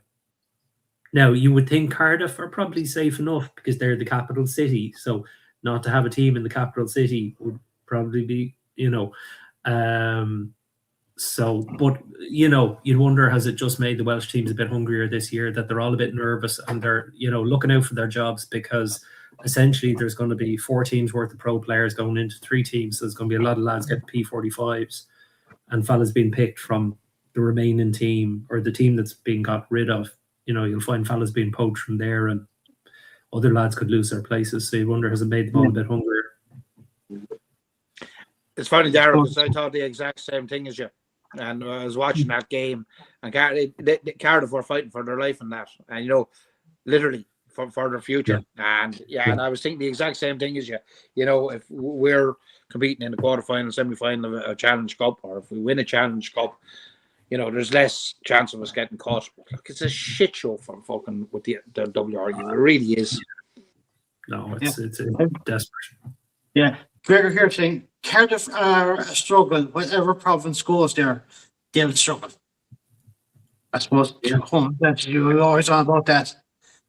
Now, you would think Cardiff are probably safe enough because they're the capital city, so not to have a team in the capital city would probably be, but you'd wonder, has it just made the Welsh teams a bit hungrier this year, that they're all a bit nervous and they're, looking out for their jobs, because essentially there's going to be 4 teams worth of pro players going into 3 teams. So there's going to be a lot of lads getting P45s and fellas being picked from the remaining team, or the team that's being got rid of. You'll find fellas being poached from there, and other lads could lose their places. So you wonder, has it made them all a bit hungrier? It's funny, Darren, because I thought the exact same thing as you. And I was watching that game, and Cardiff were fighting for their life in that, and literally for their future. Yeah. And I was thinking the exact same thing as you. If we're competing in the quarterfinal, semi-final of a Challenge Cup, or if we win a Challenge Cup, there's less chance of us getting caught. Look, it's a shit show for fucking with the WRU. It really is. No, it's desperate. Yeah, Gregor here saying Cardiff are a struggle. Whatever province goes there, they'll struggle. I suppose. Yeah. You're always on about that,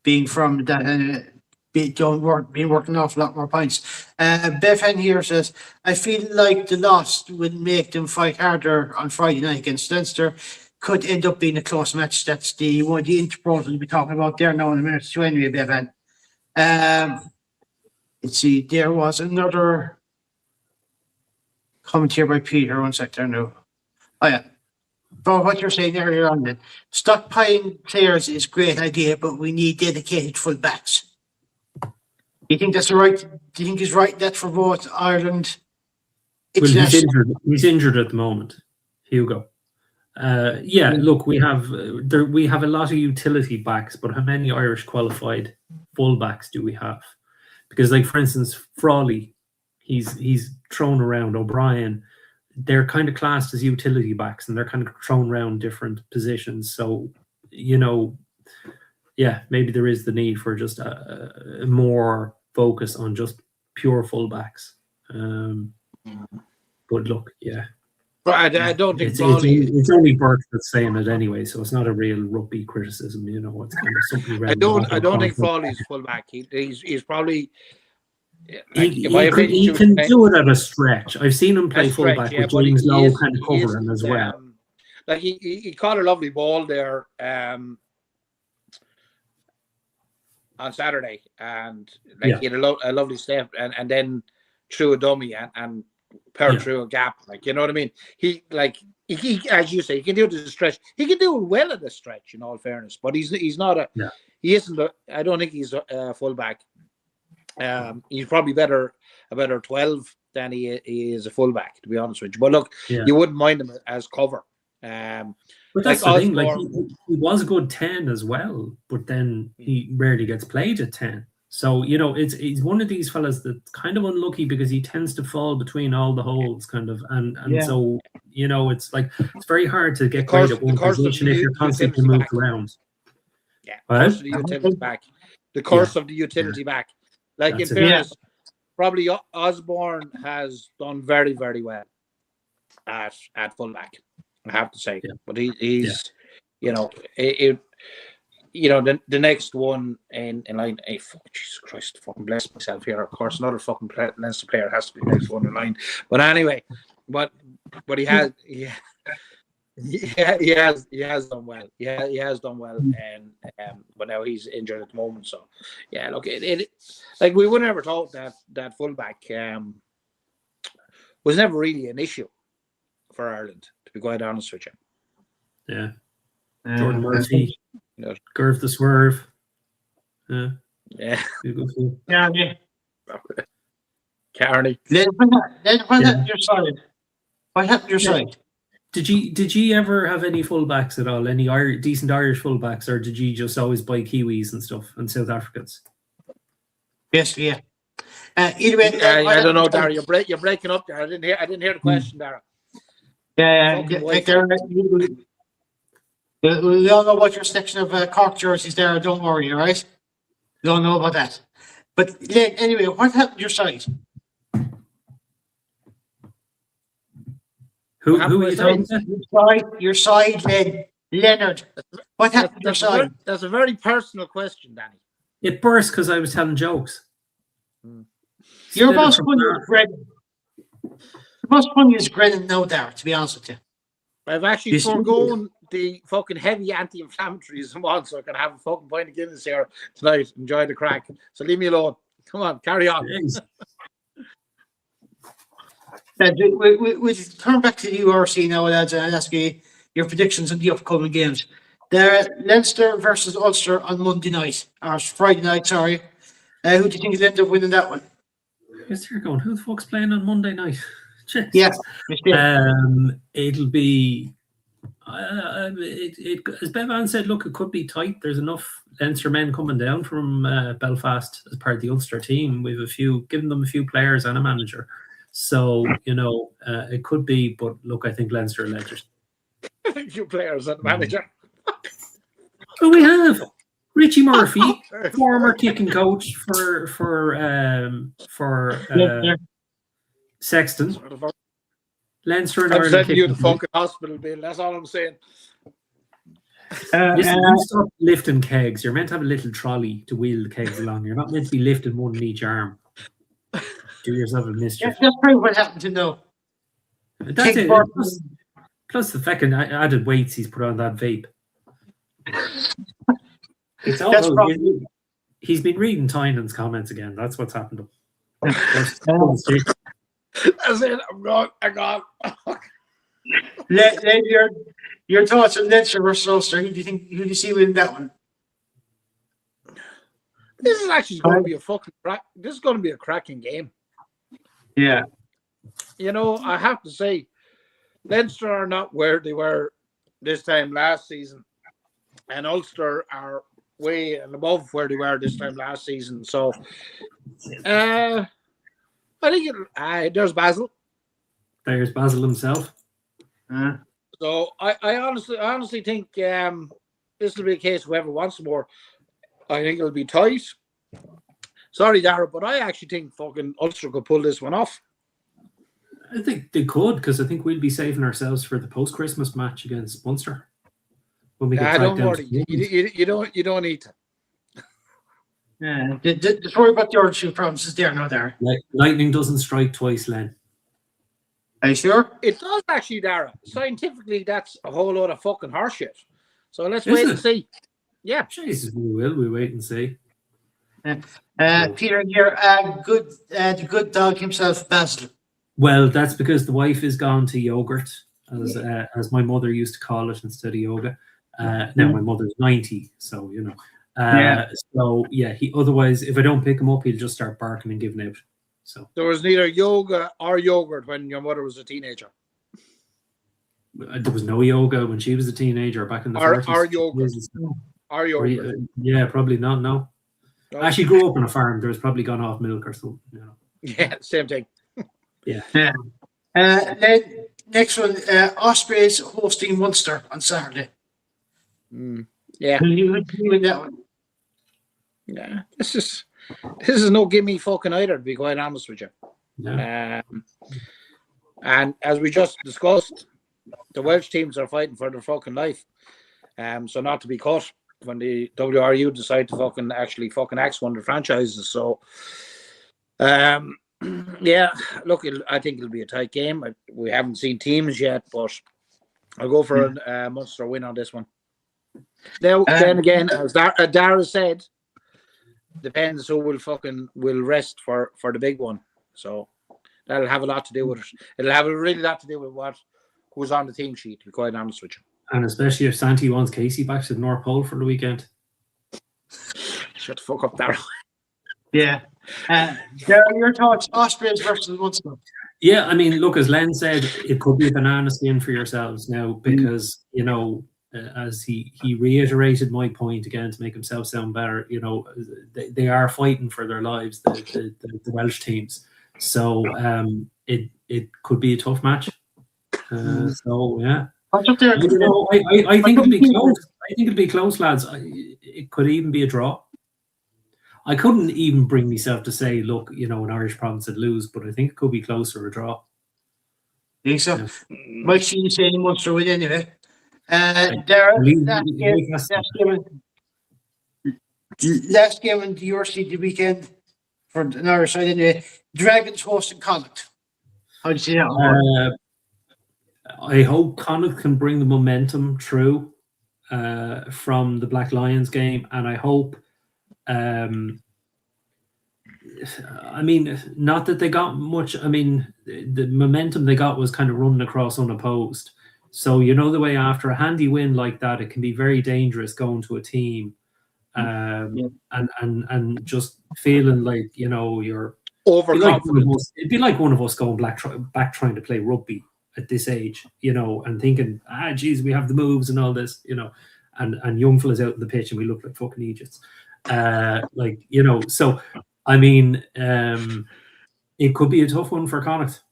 being from that. Been working an awful lot more points. Bethan here says, I feel like the loss would make them fight harder on Friday night against Leinster. Could end up being a close match. That's the one, the interpros we'll be talking about there now in a minute. So anyway, Bethan. Let's see, there was another comment here by Peter. One sec there now. Oh yeah. For what you're saying earlier on, then, stockpiling players is a great idea, but we need dedicated full backs. Do you think that's right? Do you think he's right that for both Ireland? Well, he's injured at the moment, Hugo. Look, we have a lot of utility backs, but how many Irish qualified full backs do we have? Because, like, for instance, Frawley, he's thrown around. O'Brien, they're kind of classed as utility backs, and they're kind of thrown around different positions. So, maybe there is the need for just a more focus on just pure fullbacks. But look, yeah. But I don't think it's only Burke that's saying it anyway, so it's not a real rugby criticism. It's kind of something. I don't think Frawley's fullback. He's probably. He can do it at a stretch. I've seen him play fullback with James Lowe kind of covering as well. Like he caught a lovely ball there on Saturday, and he had a lovely step, and then threw a dummy and powered through a gap. Like, you know what I mean? He as you say, he can do it at a stretch. He can do it well at a stretch, in all fairness. But he's not a. Yeah. He isn't. I don't think he's a fullback. He's probably a better 12 than he is a fullback, to be honest with you. But look, you wouldn't mind him as cover. But that's the thing. Like, he was a good 10 as well, but then he rarely gets played at 10. So he's one of these fellas that's kind of unlucky because he tends to fall between all the holes, kind of, and so it's like it's very hard to get great at one position if you're constantly moved around. Yeah, the utility back. The curse of the utility back. Like, in fairness, probably Osborne has done very, very well at fullback, I have to say. Yeah. But he's, the next one in line. Hey, Jesus Christ, fucking bless myself here. Of course, another fucking Leinster player has to be the next one in line. But anyway, but he has, Yeah, he has done well. Yeah, he has done well, and but now he's injured at the moment. So, yeah, look, it like we would never thought that fullback was never really an issue for Ireland. To be quite honest with you, Yeah. Jordan Murphy, you know, Gerv the Swerve. Yeah. yeah, Yeah. Carney. Then what Yeah. happened to your side? What happened to your side? Did you ever have any fullbacks at all? Any decent Irish fullbacks, or did you just always buy Kiwis and stuff and South Africans? Yes, yeah. Either way, I don't know, Dara. You're breaking up there. I didn't hear the question, Dara. Yeah, Fucking like Wi-Fi. we all know about your section of Cork jerseys there. Don't worry, all right? We don't know about that. But anyway, what happened to your side? Who happened are you with talking to? Your side, Leonard. What happened to your side? That's a very personal question, Danny. It burst because I was telling jokes. Your Split it most from funny there. is Brennan. The most funny is Brennan, no doubt, to be honest with you. I've actually Yes. foregone the fucking heavy anti-inflammatories and on, so I can have a fucking pint of Guinness here tonight. Enjoy the crack. So leave me alone. Come on, carry on. Jeez. We turn back to the URC now, lads, and ask you your predictions on the upcoming games. They're Leinster versus Ulster on Monday night, or Friday night, sorry. Who do you think will end up winning that one? Who's there going? Who the fuck's playing on Monday night? Jesus. Yeah. It'll be. As Bevan said, look, it could be tight. There's enough Leinster men coming down from Belfast as part of the Ulster team. We've given them a few players and a manager. So, it could be, but look, I think Leinster are edged. A few players and manager. Oh, we have Richie Murphy, former kicking coach for Sexton. Leinster and I'm Ireland. sending you the kicking. fucking hospital bill. That's all I'm saying. Listen, you stop lifting kegs. You're meant to have a little trolley to wheel the kegs along. You're not meant to be lifting one in each arm. Do yourself a mischief. That's probably what happened to know. That's it. Plus the fucking added weights he's put on that vape. It's all he's been reading Tynan's comments again. That's what's happened to him. That's it. I'm gone. Your thoughts on Leinster versus Ulster. Who do you see winning that one? This is actually going to be this is going to be a cracking game. Yeah. I have to say, Leinster are not where they were this time last season, and Ulster are way and above where they were this time last season. So, I think there's Basil. There's Basil himself. So I honestly think this will be a case whoever wants more. I think it'll be tight. Sorry, Dara, but I actually think fucking Ulster could pull this one off. I think they could, because I think we'll be saving ourselves for the post-Christmas match against Munster. When we get don't worry. You don't need to. Yeah. Just worry about the other two promises there, no there. Lightning doesn't strike twice, Len. Are you sure? It does actually, Dara. Scientifically, that's a whole lot of fucking horseshit. So let's wait and see. Yeah. Jesus, we wait and see. Peter here, the good dog himself, Basil. Well, that's because the wife is gone to yogurt, as my mother used to call it, instead of yoga. Now my mother's 90, so So he otherwise, if I don't pick him up, he'll just start barking and giving out. So there was neither yoga or yogurt when your mother was a teenager. There was no yoga when she was a teenager back in the 40s. Or yogurt. Yeah, probably not. No. She grew up on a farm. There was probably gone off milk or something. Yeah, same thing. Yeah. Then next one, Ospreys hosting Munster on Saturday. Yeah. Who you in that one? Yeah, this is no gimme fucking either, to be quite honest with you. Yeah. And as we just discussed, the Welsh teams are fighting for their fucking life. So not to be caught when the WRU decide to actually axe one of the franchises. So, yeah, look, I think it'll be a tight game. We haven't seen teams yet, but I'll go for a Munster win on this one. Now, then again, as Dara said, depends who will rest for the big one. So that'll have a lot to do with it. It'll have a really lot to do with who's on the team sheet, to be quite honest with you. And especially if Santi wants Casey back to the North Pole for the weekend. Shut the fuck up, Dara. Yeah. Dara, your thoughts, Ospreys versus Munster? Yeah, I mean, look, as Len said, it could be a banana skin for yourselves now because, you know, as he reiterated my point again to make himself sound better, you know, they are fighting for their lives, the Welsh teams. So it could be a tough match. So, yeah. You know, I think it'll be close. I think it'll be close, lads. It could even be a draw. I couldn't even bring myself to say, look, you know, an Irish province would lose, but I think it could be close or a draw. Think so? Yeah. Might see you saying Munster win anyway. Dara, last game on the URC the weekend for the Irish side anyway. Dragons hosting Connacht. How do you see that? I hope Connacht can bring the momentum through from the Black Lions game, and I hope. I mean, not that they got much. I mean, the momentum they got was kind of running across unopposed. So you know the way after a handy win like that, it can be very dangerous going to a team, and just feeling like, you know, you're overconfident. It'd be like one of us going back trying to play rugby at this age, you know, and thinking, geez, we have the moves and all this, you know, and young fellas out in the pitch and we look like fucking idiots. Like, you know, so I mean, it could be a tough one for Connacht.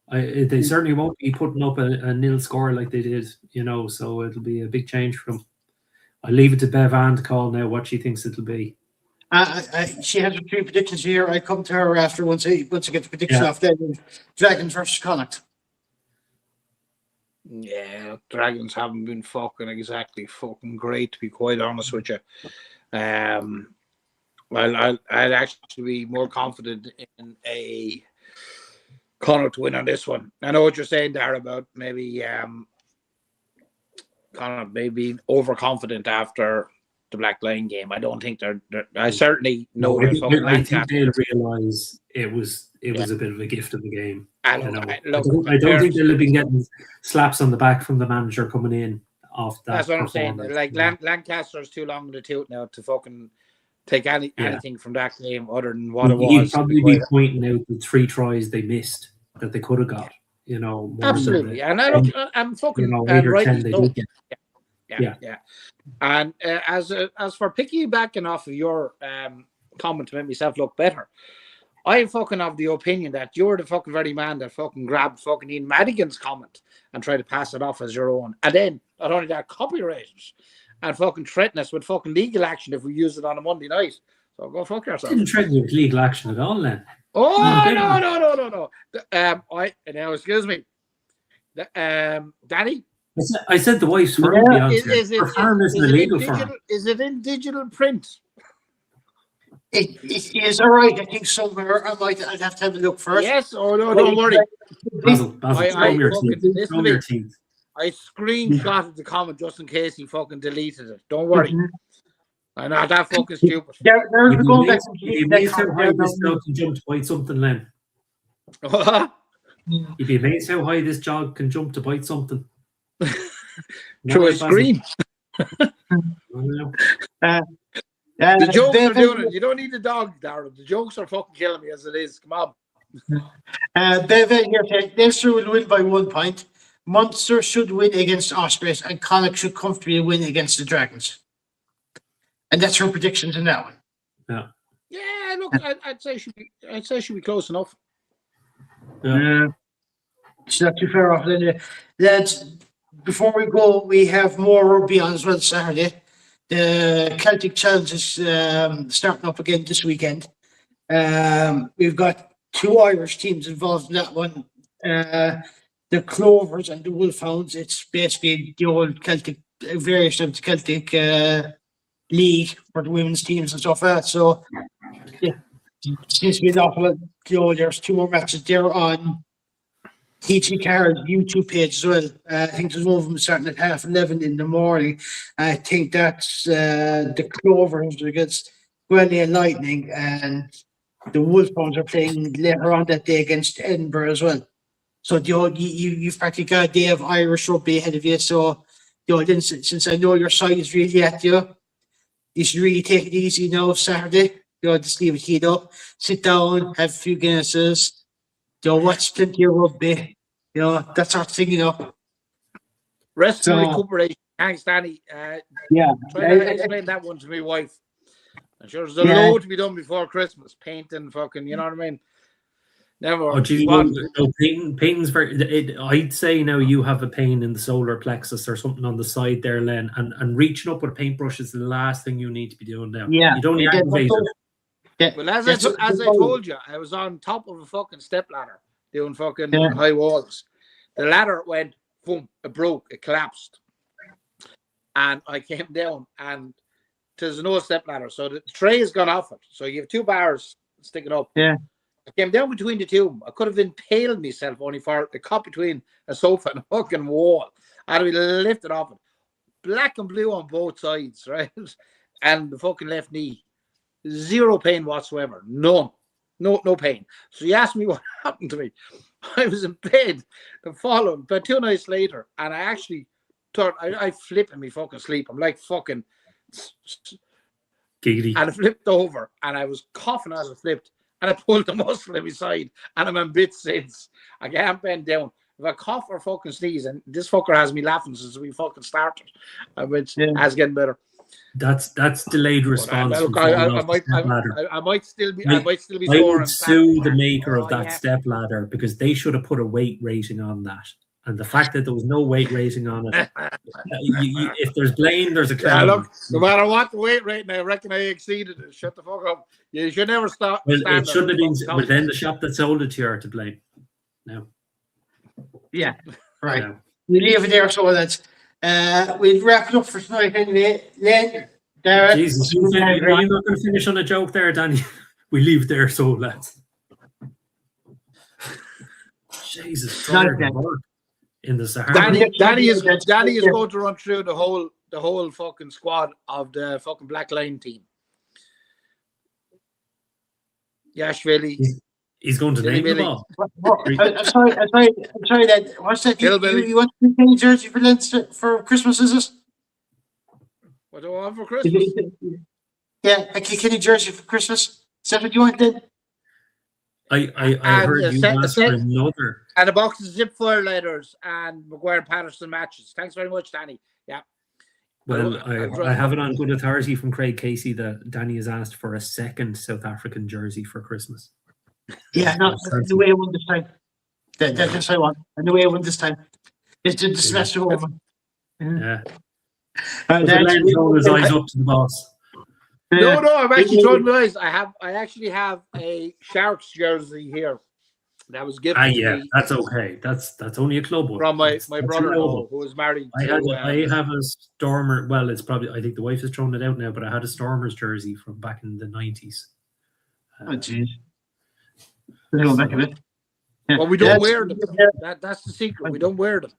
They certainly won't be putting up a nil score like they did, you know, so it'll be a big change for them. I leave it to Bev Ann to call now what she thinks it'll be. She has a few predictions here. I come to her after once I get the prediction off then. Dragons versus Connacht. Yeah, Dragons haven't been exactly great, to be quite honest with you. I'd actually be more confident in a Connacht win on this one. I know what you're saying there about maybe Connacht maybe overconfident after the Black Lion game. I don't think they're I certainly know I think they'll realise it was a bit of a gift of the game. I don't think they'll have been getting slaps on the back from the manager coming in off that. That's what I'm saying. Like Lancaster's too long in the tooth now to fucking take anything from that game other than what it was. He'd probably be pointing out the 3 tries they missed that they could have got. You know, absolutely. And I'm fucking, you know, 8 or 10 they did get. Yeah. And as for piggybacking off of your comment to make myself look better, I fucking have the opinion that you're the fucking very man that fucking grabbed fucking Ian Madigan's comment and tried to pass it off as your own, and then not only that, copyright it and fucking threaten us with fucking legal action if we use it on a Monday night. So go fuck yourself. Didn't threaten you with legal action at all, then. Oh no. Now excuse me, Danny. I said the wife's firm. Yeah. Is it in digital print? It is all right. I think somewhere I'd have to have a look first. Yes. Oh no, don't worry. I screenshotted the comment just in case he fucking deleted it. Don't worry. I know that fucking stupid. You'd be amazed how high this dog can jump to bite something, Len. You'd be amazed how high this dog can jump to bite something. Through a screen. The jokes are doing it. You don't need the dog, Darren. The jokes are fucking killing me as it is. Come on. Bevan here says Leinster will win by 1 point. Munster should win against Ospreys, and Connacht should comfortably win against the Dragons. And that's her predictions in that one. Yeah. Yeah. Look, I'd say should be close enough. Yeah. It's not too far off. Then, lads, before we go, we have more rugby on as well Saturday. The Celtic Challenge is starting up again this weekend. We've got 2 Irish teams involved in that one. The Clovers and the Wolfhounds. It's basically the old Celtic variation of the Celtic league for the women's teams and stuff like that. So, yeah, it seems to be an awful lot. There's 2 more matches there on TG Carroll's YouTube page as well. I think there's one of them starting at 11:30 in the morning. I think that's the Clovers against Gwelly and Lightning, and the Wolfhounds are playing later on that day against Edinburgh as well. So you've practically got a day of Irish rugby ahead of you. So then since I know your side is really at you, you should really take it easy now Saturday. Just leave it heat up, sit down, have a few Guinnesses, watch plenty of rugby, that sort of thing. Rest So- and recuperation. Thanks, Danny. Yeah. Try to explain that one to my wife. I'm sure there's a Yeah. load to be done before Christmas. Painting, fucking, you know what I mean? Never. Oh, geez, One. no, pain's very. I'd say now you have a pain in the solar plexus or something on the side there, Len, and reaching up with a paintbrush is the last thing you need to be doing now. Yeah. You don't need Yeah, aggravate it. Yeah. Well, as That's I what- told you, I was on top of a fucking step ladder doing fucking Yeah. high walls. The ladder went, boom, it broke, it collapsed. And I came down, and there's no step ladder. So the tray has gone off it. So you have two bars sticking up. Yeah. I came down between the two. I could have impaled myself only for a cut between a sofa and a fucking wall. I had to be lifted off it. Black and blue on both sides, right? And the fucking left knee. Zero pain whatsoever. None. No pain. So you asked me what happened to me. I was in bed the following, but 2 nights later, and I actually thought I flipped in me fucking sleep. I'm like fucking, Giggity. and I flipped over, and I was coughing as I flipped, and I pulled the muscle in my side, and I'm in bits since. I can't bend down. If I cough or fucking sneeze, and this fucker has me laughing since we fucking started, which has getting better. That's delayed response. Look, from falling off the step ladder. I might still be. I- I might still be. I sore would and sue the fat. maker of Oh, that yeah. step ladder because they should have put a weight rating on that. And the fact that there was no weight rating on it, if there's blame, there's a Yeah, claim. look, no matter what the weight rating, I reckon I exceeded it. Shut the fuck up. You should never stop. Well, stand it shouldn't have there. been. But then the shop that sold it to you are to blame. No. Yeah. Right. Yeah. We leave it there so that we'll wrap it up for tonight anyway. Len, Darren, Jesus, are you not going to finish on a joke there, Danny? We leave it there, so lads. Jesus, Not tired again. of work in the Sahara. Danny is going to run through the whole fucking squad of the fucking Black Line team. Yashvili, He's going to Billy name them Billy. all. I'm sorry. That what's that? Hillbilly. You want to Kenny jersey for Leinster for Christmas? Is it? what do I want for Christmas? Yeah, a Kenny jersey for Christmas. Is that what you want then? I And heard a you set- ask for another. And a box of zip foil letters and McGuire Patterson matches. Thanks very much, Danny. Yeah. Well, I'll I have it on good authority from Craig Casey that Danny has asked for a second South African jersey for Christmas. Yeah, no, that's the way I won this time. That's what I want. And the way I won this time. It's the semester over. Yeah. That's- Len throwing his eyes up to the boss. No, I'm actually throwing my eyes. I actually have a Sharks jersey here that was given to Yeah, me that's okay. That's only a club one. from my That's brother noble. who was married I to have a Stormer. Well, it's probably. I think the wife has thrown it out now, but I had a Stormers jersey from back in the 90s. Oh, jeez. Let's go back a bit. well, we don't Yes. wear them. That's the secret. We don't wear them.